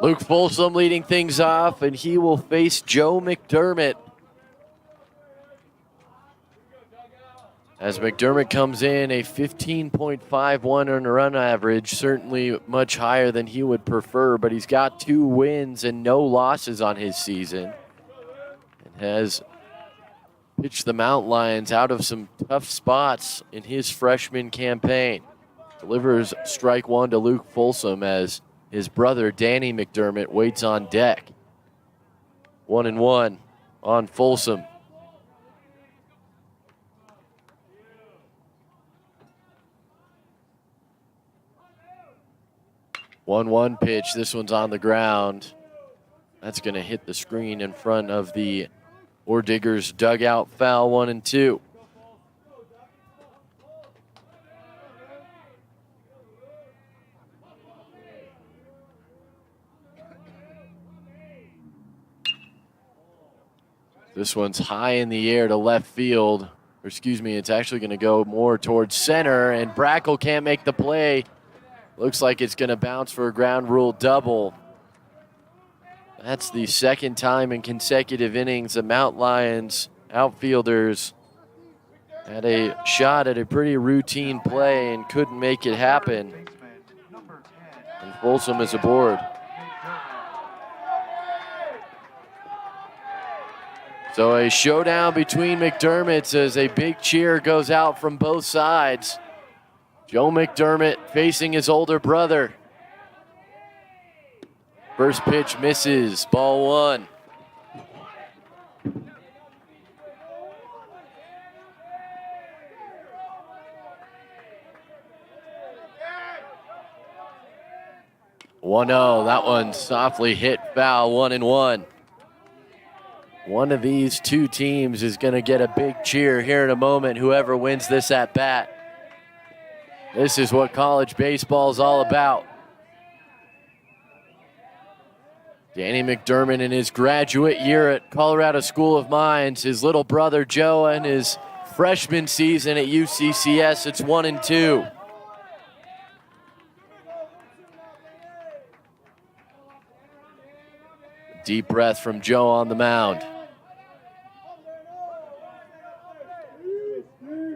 Luke Folsom leading things off, and he will face Joe McDermott. As McDermott comes in, a 15.51 earned run average, certainly much higher than he would prefer, but he's got 2 wins and no losses on his season, and has pitched the Mountain Lions out of some tough spots in his freshman campaign. Delivers strike 1 to Luke Folsom as his brother Danny McDermott waits on deck. 1-1 on Folsom. One pitch. This one's on the ground. That's going to hit the screen in front of the Diggers dugout. Foul 1-2. This one's high in the air to left field. Or excuse me, it's actually going to go more towards center, and Brackle can't make the play. Looks like it's going to bounce for a ground rule double. That's the second time in consecutive innings the Mountain Lions outfielders had a shot at a pretty routine play and couldn't make it happen. And Folsom is aboard. So a showdown between McDermotts as a big cheer goes out from both sides. Joe McDermott facing his older brother. First pitch misses, ball 1. That one softly hit foul, 1-1. One of these two teams is going to get a big cheer here in a moment, whoever wins this at bat. This is what college baseball is all about. Danny McDermott in his graduate year at Colorado School of Mines, his little brother Joe in his freshman season at UCCS. It's 1-2. Deep breath from Joe on the mound.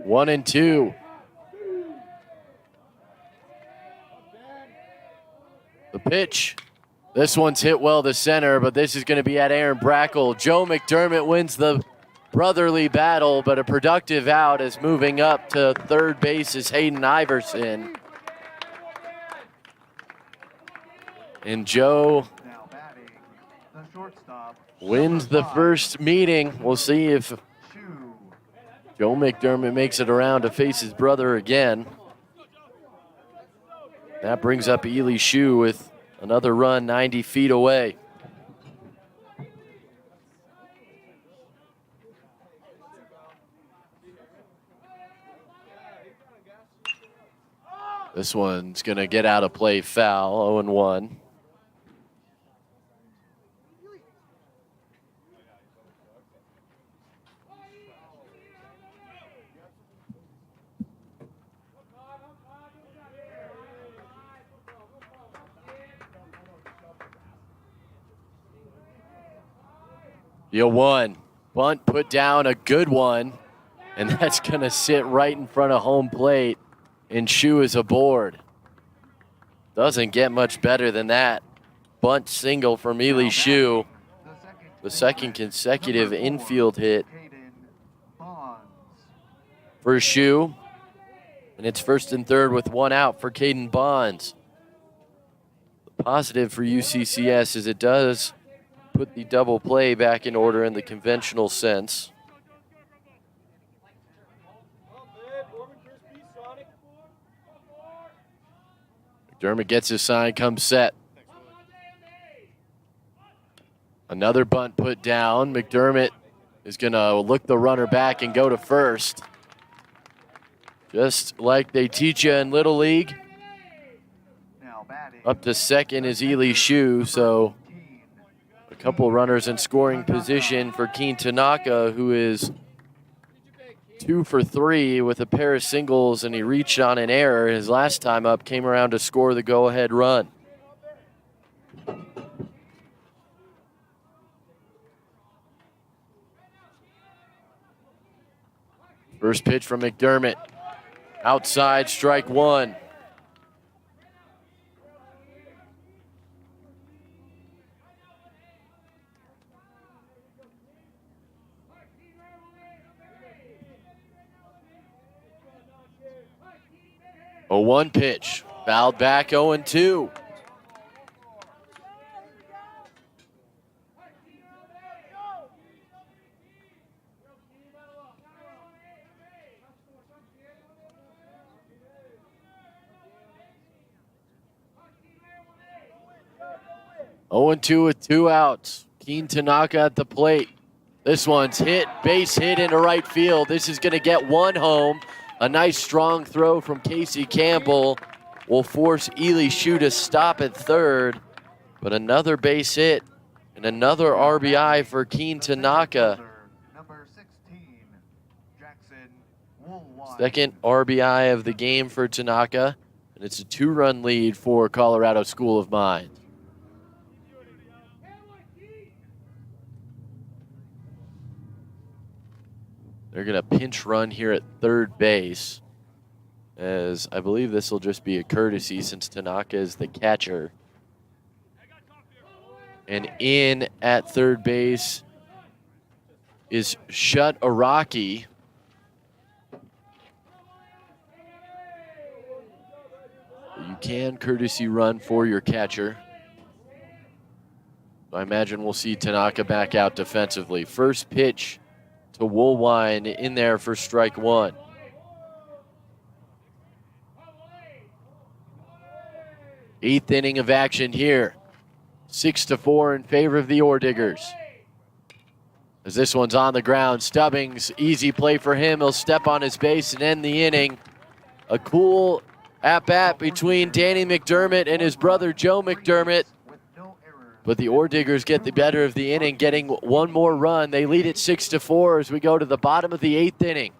1-2. The pitch. This one's hit well to center, but this is going to be at Aaron Brackle. Joe McDermott wins the brotherly battle, but a productive out as moving up to third base is Hayden Iverson. And Joe Now batting, the shortstop, wins number the 5, first meeting. We'll see if Shu. Joe McDermott makes it around to face his brother again. That brings up Ely Shu with another run 90 feet away. This one's going to get out of play foul, 0-1. The 0-1. Bunt put down, a good one. And that's going to sit right in front of home plate. And Shu is aboard. Doesn't get much better than that. Bunt single from Ely Shu. The second consecutive infield hit for Shu. And it's 1st and 3rd with 1 out for Caden Bonds. The positive for UCCS is it does put the double play back in order in the conventional sense. McDermott gets his sign, comes set. Another bunt put down. McDermott is going to look the runner back and go to first. Just like they teach you in Little League. Up to second is Ely Shu, so a couple runners in scoring position for Keen Tanaka, who is 2 for 3 with a pair of singles, and he reached on an error. His last time up came around to score the go-ahead run. First pitch from McDermott. Outside, strike 1. A 1 pitch, fouled back, 0-2. Oh, 0-2 with 2 outs. Keen Tanaka at the plate. This one's hit, base hit into right field. This is going to get 1 home. A nice strong throw from Casey Campbell will force Ely Shu to stop at third. But another base hit and another RBI for Keen Tanaka. Number 16, Jackson Woolwine. Second RBI of the game for Tanaka. And it's a 2-run lead for Colorado School of Mines. They're going to pinch run here at third base, as I believe this will just be a courtesy since Tanaka is the catcher. And in at third base is Shut Araki. You can courtesy run for your catcher. I imagine we'll see Tanaka back out defensively. First pitch to Woolwine in there for strike 1. Eighth inning of action here. 6-4 in favor of the Orediggers. As this one's on the ground, Stubbings, easy play for him. He'll step on his base and end the inning. A cool at-bat between Danny McDermott and his brother Joe McDermott. But the Orediggers get the better of the inning, getting 1 more run. They lead it 6-4 as we go to the bottom of the 8th inning.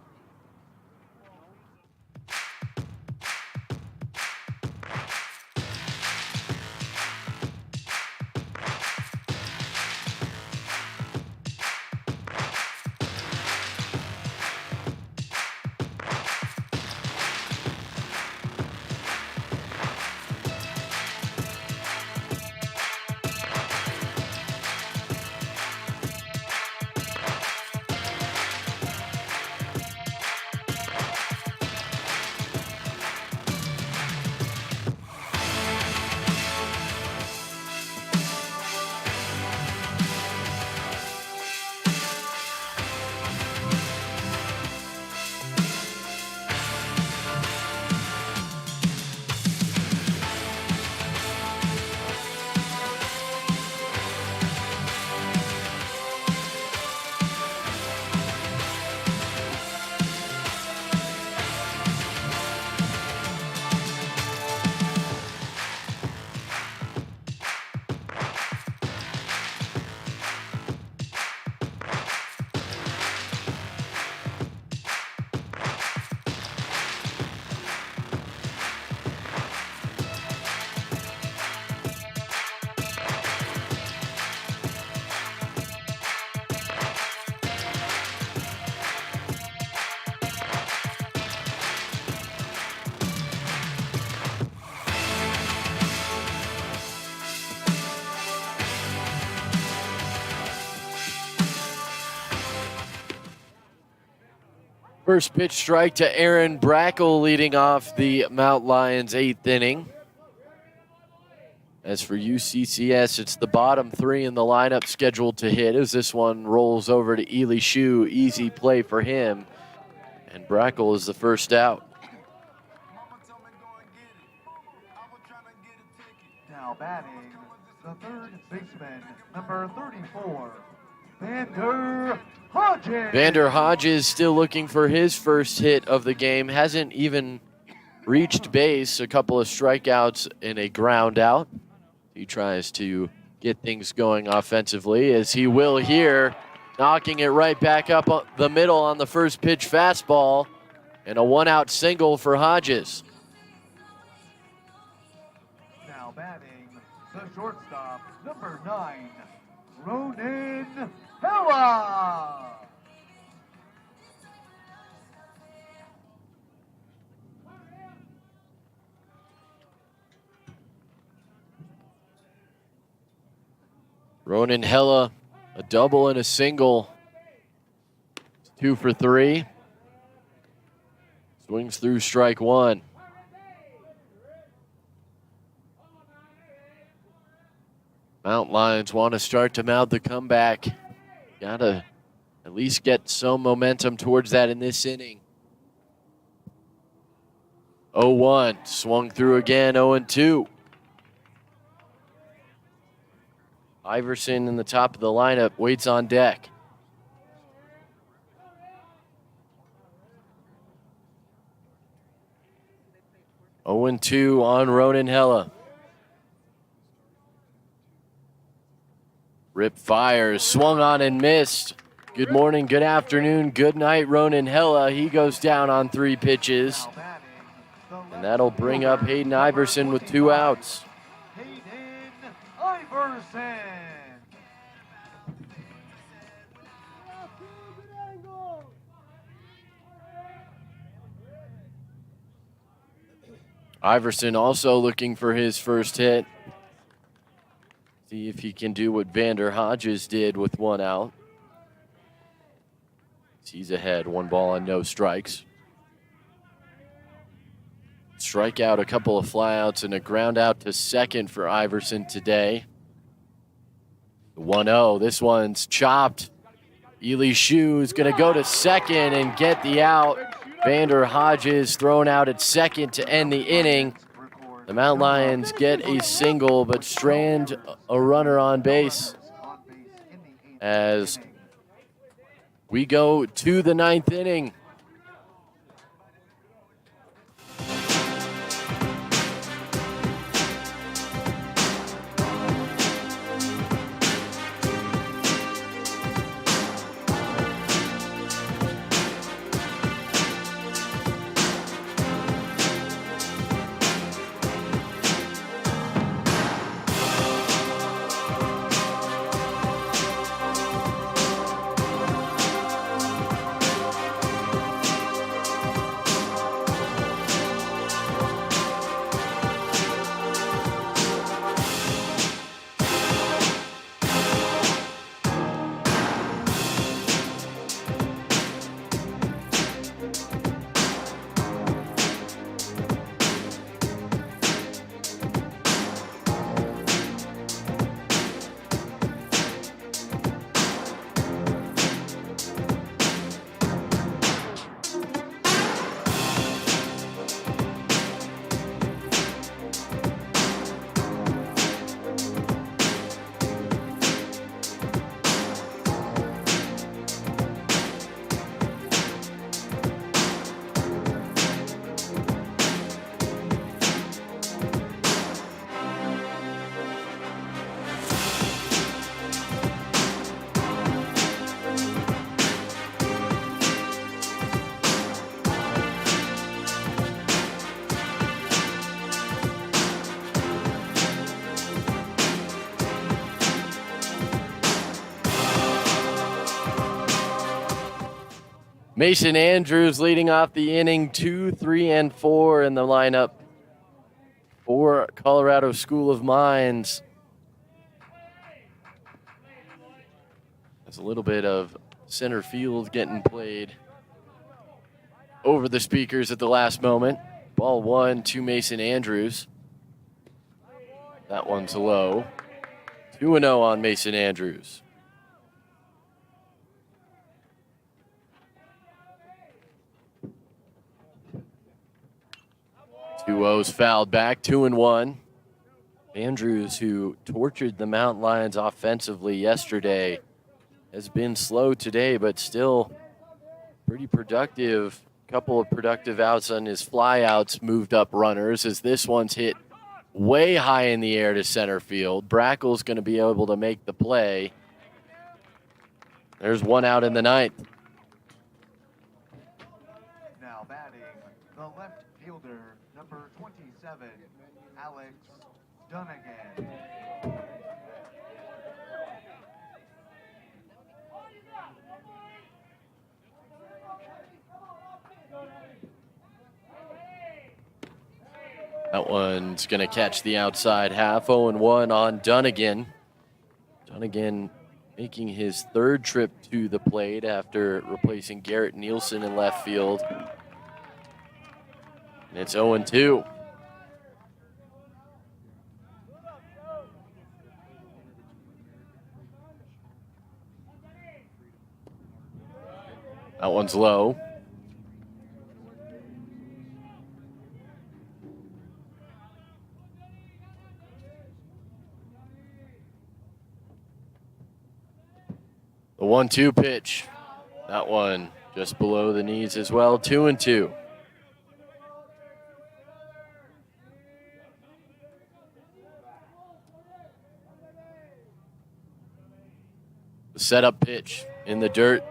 First pitch strike to Aaron Brackle leading off the Mount Lions 8th inning. As for UCCS, it's the bottom three in the lineup scheduled to hit as this one rolls over to Ely Shu. Easy play for him. And Brackle is the first out. Now batting, the third baseman, number 34, Vander Hodges. Vander Hodges still looking for his first hit of the game. Hasn't even reached base. A couple of strikeouts and a ground out. He tries to get things going offensively, as he will here, knocking it right back up the middle on the first pitch fastball, and a one-out single for Hodges. Now batting, the shortstop, number 9, Ronan Hella. Ronan Hella, a double and a single. 2 for 3. Swings through strike one. Mount Lions want to start to mount the comeback. Gotta at least get some momentum towards that in this inning. 0-1, swung through again, 0-2. Iverson in the top of the lineup waits on deck. Oh and 2 on Ronan Hella. Rip fires, swung on and missed. Good morning, good afternoon, good night, Ronan Hella. He goes down on 3 pitches. And that'll bring up Hayden Iverson with 2 outs. Iverson. Iverson also looking for his first hit. See if he can do what Vander Hodges did with 1 out. He's ahead, 1 ball and no strikes. Strikeout, a couple of flyouts, and a ground out to second for Iverson today. 1-0, this one's chopped. Ely Shu is going to go to second and get the out. Vander Hodges thrown out at second to end the inning. The Mount Lions get a single, but strand a runner on base as we go to the 9th inning. Mason Andrews leading off the inning, 2, 3, and 4 in the lineup for Colorado School of Mines. There's a little bit of center field getting played over the speakers at the last moment. Ball 1 to Mason Andrews. That one's low. 2-0 on Mason Andrews. 2-0's fouled back, 2-1. Andrews, who tortured the Mountain Lions offensively yesterday, has been slow today, but still pretty productive. Couple of productive outs on his flyouts, moved up runners, as this one's hit way high in the air to center field. Brackle's going to be able to make the play. There's one out in the ninth. Now batting, the left fielder, number 27, Alex Dunnigan. That one's going to catch the outside half. 0-1 on Dunnigan. Dunnigan making his third trip to the plate after replacing Garrett Nielsen in left field. And it's 0-2. That one's low. The 1-2 pitch. That one just below the knees as well. 2-2. The setup pitch in the dirt.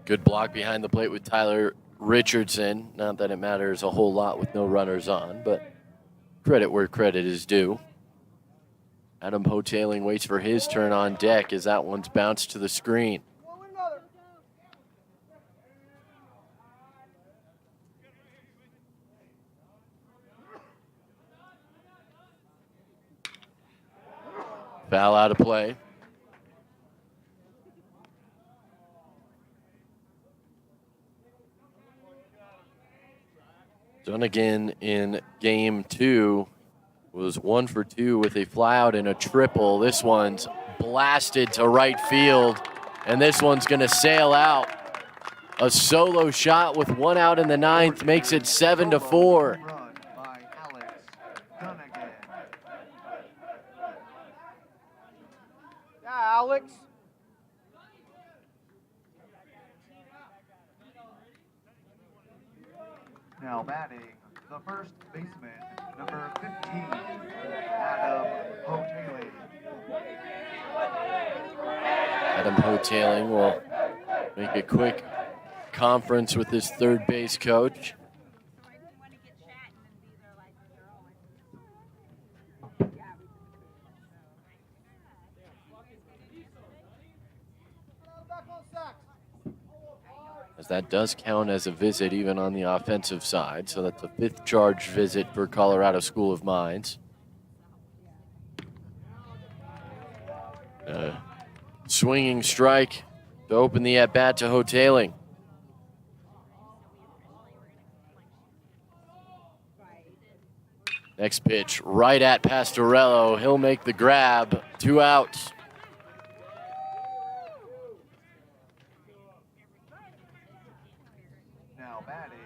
Good block behind the plate with Tyler Richardson. Not that it matters a whole lot with no runners on, but credit where credit is due. Adam Hotailing waits for his turn on deck as that one's bounced to the screen. Foul out of play. Dunnigan in game 2 was 1 for 2 with a flyout and a triple. This one's blasted to right field, and this one's going to sail out. A solo shot with one out in the ninth makes it 7-4. Run by Alex Dunnigan. Yeah, Alex. Now batting, the first baseman, number 15, Adam Hotailing. Adam Hotailing will make a quick conference with his third base coach. As that does count as a visit even on the offensive side, so that's a 5th charge visit for Colorado School of Mines. Swinging strike to open the at-bat to Hotailing. Next pitch, right at Pastorello. He'll make the grab. 2 outs. Now batting,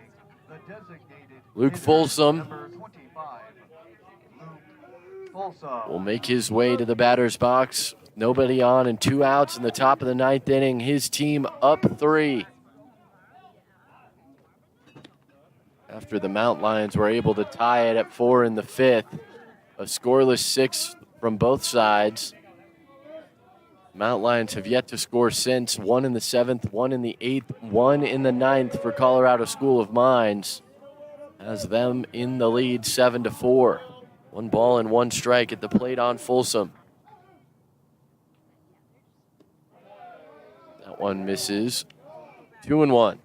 the designated Luke hitter, Folsom. number 25, Luke Folsom. Will make his way to the batter's box. Nobody on and 2 outs in the top of the 9th inning. His team up 3. After the Mountain Lions were able to tie it at 4 in the 5th. A scoreless 6 from both sides. Mountain Lions have yet to score since. 1 in the 7th, 1 in the 8th, 1 in the 9th for Colorado School of Mines. Has them in the lead 7-4. 1 ball and 1 strike at the plate on Folsom. That one misses. 2-1.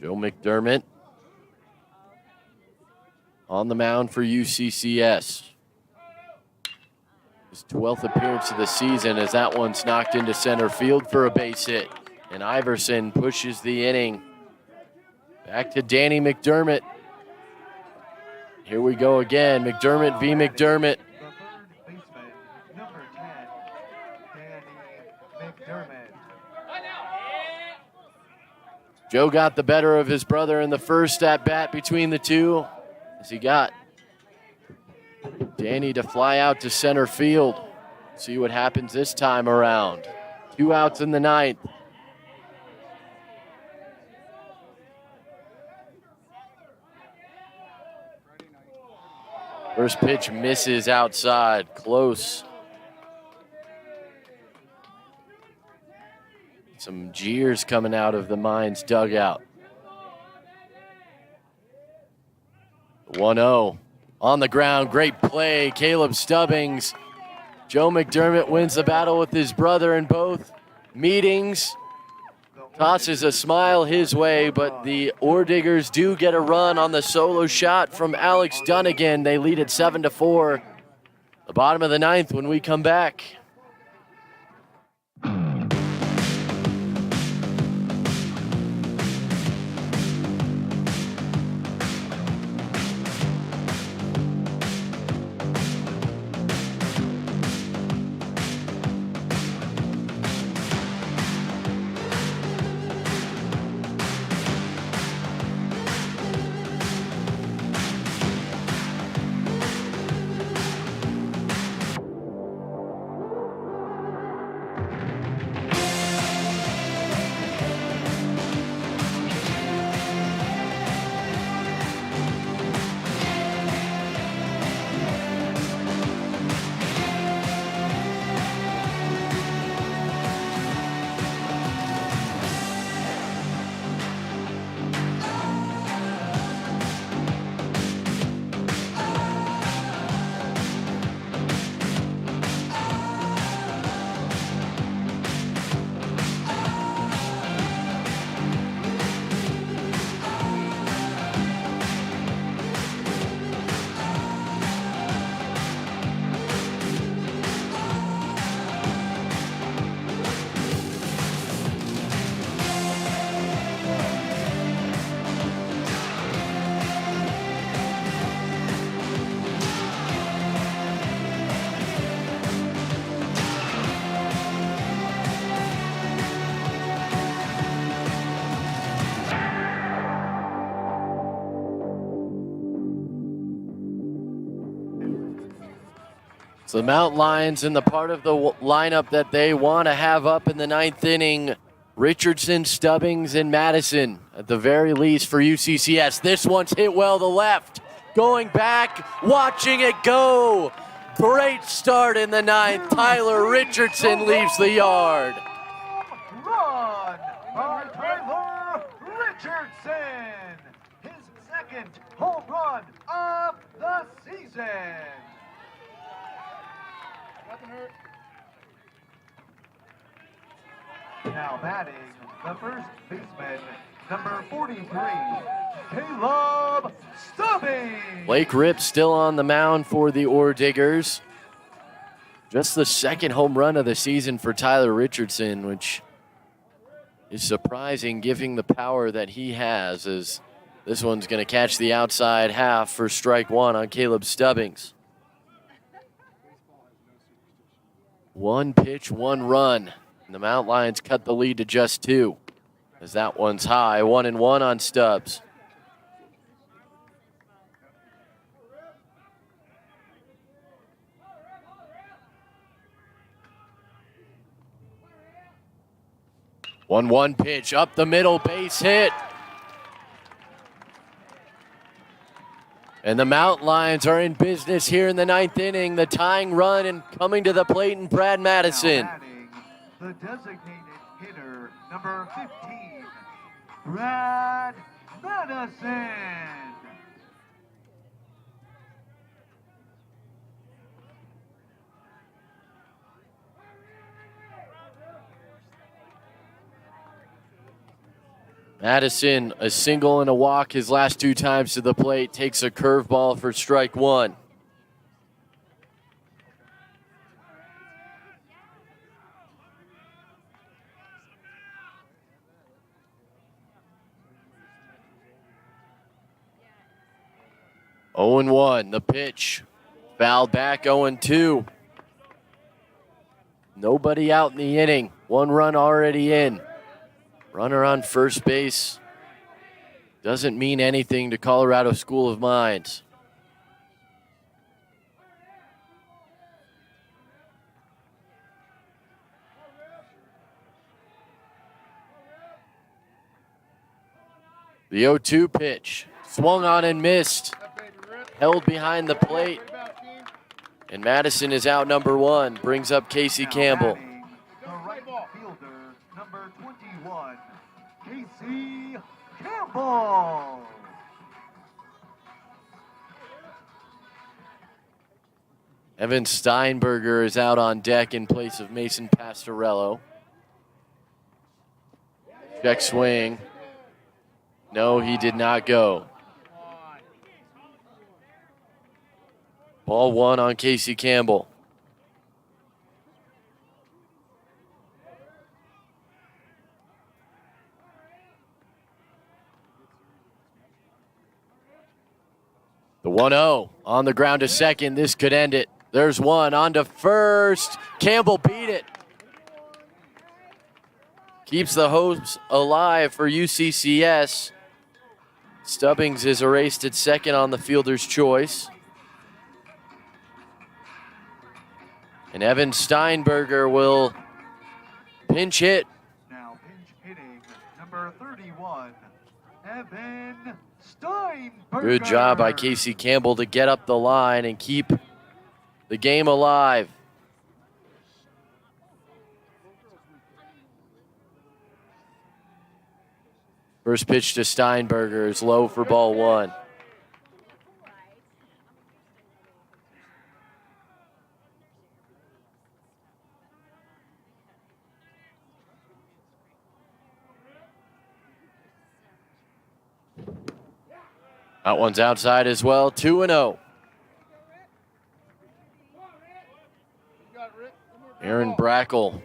Joe McDermott on the mound for UCCS. His 12th appearance of the season, as that one's knocked into center field for a base hit. And Iverson pushes the inning. Back to Danny McDermott. Here we go again. McDermott v. McDermott. The third baseman, number 10, Danny McDermott. Joe got the better of his brother in the first at bat between the two, as he got Danny to fly out to center field. See what happens this time around. 2 outs in the ninth. First pitch misses outside, close. Some jeers coming out of the Mines dugout. 1-0 on the ground, great play, Caleb Stubbings. Joe McDermott wins the battle with his brother in both meetings. Tosses a smile his way, but the Orediggers do get a run on the solo shot from Alex Dunnigan. They lead at 7-4. The bottom of the ninth when we come back. So the Mount Lions in the part of the lineup that they want to have up in the ninth inning. Richardson, Stubbings, and Madison at the very least for UCCS. This one's hit well to left. Going back, watching it go. Great start in the ninth. Tyler Richardson leaves the yard. Run by Tyler Richardson. His second home run of the season. Now batting, the first baseman, number 43, Caleb Stubbings. Blake Ripp still on the mound for the Orediggers. Just the second home run of the season for Tyler Richardson, which is surprising given the power that he has, as this one's going to catch the outside half for strike one on Caleb Stubbings. 1 pitch, 1 run. And the Mount Lions cut the lead to just 2, as that one's high. 1-1 on Stubbs. One pitch up the middle, base hit. And the Mount Lions are in business here in the ninth inning. The tying run and coming to the plate in Brad Madison. Now batting, the designated hitter, number 15, Brad Madison. Madison, a single and a walk his last 2 times to the plate, takes a curveball for strike one. 0-1, the pitch. Fouled back, 0-2. Nobody out in the inning. 1 run already in. Runner on first base. Doesn't mean anything to Colorado School of Mines. The 0-2 pitch. Swung on and missed. Held behind the plate. And Madison is out number 1. Brings up Casey Campbell. The right fielder, number 21, Casey Campbell. Evan Steinberger is out on deck in place of Mason Pastorello. Check swing. No, he did not go. Ball 1 on Casey Campbell. The 1-0 on the ground to second. This could end it. There's one on to first. Campbell beat it. Keeps the hopes alive for UCCS. Stubbings is erased at second on the fielder's choice. And Evan Steinberger will pinch hit. Now pinch hitting, number 31, Evan Steinberger. Good job by Casey Campbell to get up the line and keep the game alive. First pitch to Steinberger is low for ball 1. That one's outside as well, 2-0. Aaron Brackle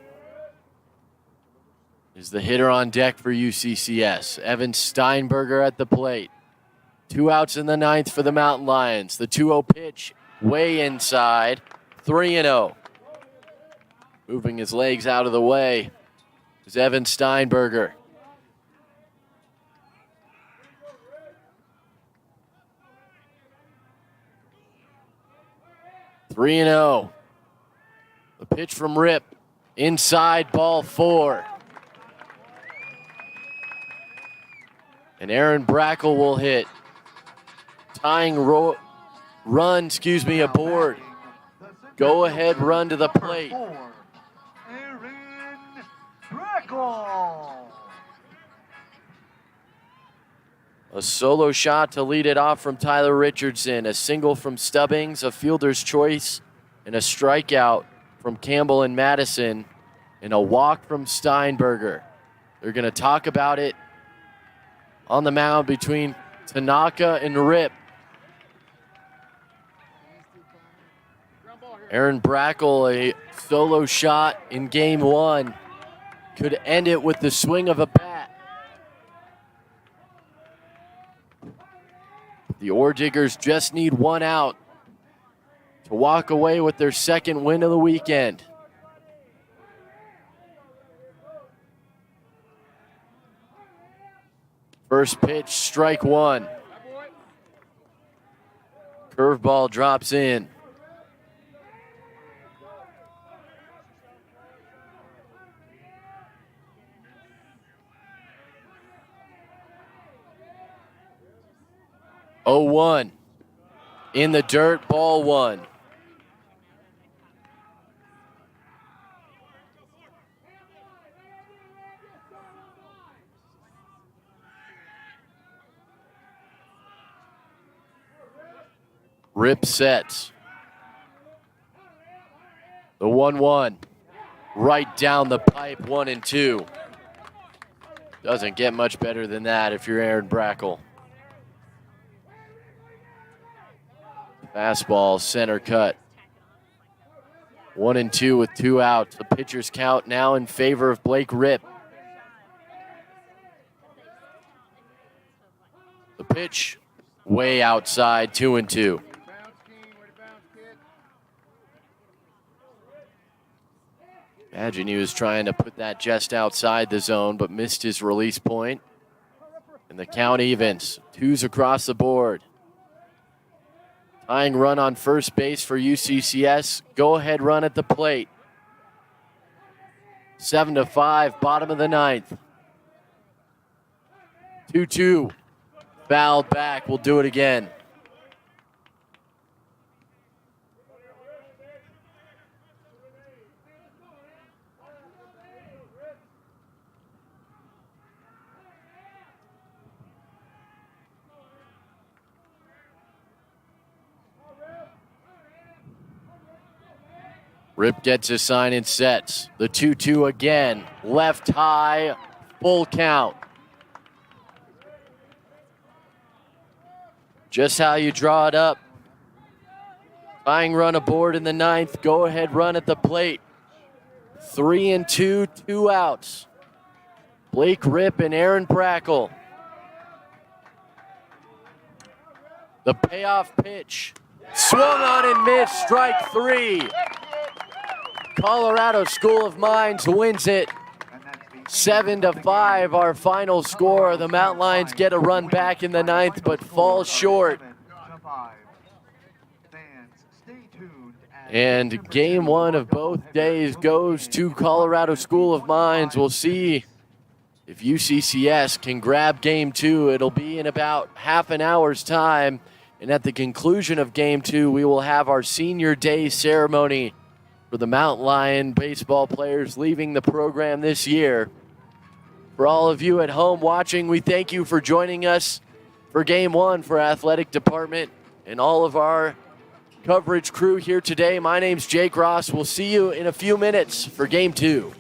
is the hitter on deck for UCCS. Evan Steinberger at the plate. 2 outs in the 9th for the Mountain Lions. The 2-0 pitch way inside, 3-0. Moving his legs out of the way is Evan Steinberger. Three and 0. The pitch from Rip. Inside, ball 4. And Aaron Brackle will hit. Tying run, aboard. Go ahead run to the plate. Aaron Brackle. A solo shot to lead it off from Tyler Richardson. A single from Stubbings, a fielder's choice, and a strikeout from Campbell and Madison, and a walk from Steinberger. They're going to talk about it on the mound between Tanaka and Rip. Aaron Brackle, a solo shot in game 1, could end it with the swing of a bat. The Ore Diggers just need 1 out to walk away with their second win of the weekend. First pitch, strike 1. Curveball drops in. Oh, 1 in the dirt, ball 1. Rip sets. The 1-1 right down the pipe, 1-2. Doesn't get much better than that if you're Aaron Brackle. Fastball, center cut. 1-2 with 2 outs. The pitcher's count now in favor of Blake Rip. The pitch way outside, 2-2. Imagine he was trying to put that just outside the zone, but missed his release point. And the count evens. Twos across the board. Tying run on first base for UCCS. Go-ahead run at the plate. 7-5, bottom of the ninth. 2-2. Fouled back. We'll do it again. Rip gets a sign and sets. The 2-2 again. Left high, full count. Just how you draw it up. Tying run aboard in the ninth. Go ahead run at the plate. 3-2, 2 outs. Blake Rip and Aaron Brackle. The payoff pitch. Swung on and missed. Strike 3. Colorado School of Mines wins it. 7-5, our final score. The Mountain Lions get a run back in the ninth, but fall short. And game one of both days goes to Colorado School of Mines. We'll see if UCCS can grab game two. It'll be in about half an hour's time. And at the conclusion of game two, we will have our senior day ceremony for the Mountain Lion baseball players leaving the program this year. For all of you at home watching, we thank you for joining us for game one for athletic department and all of our coverage crew here today. My name's Jake Ross. We'll see you in a few minutes for game two.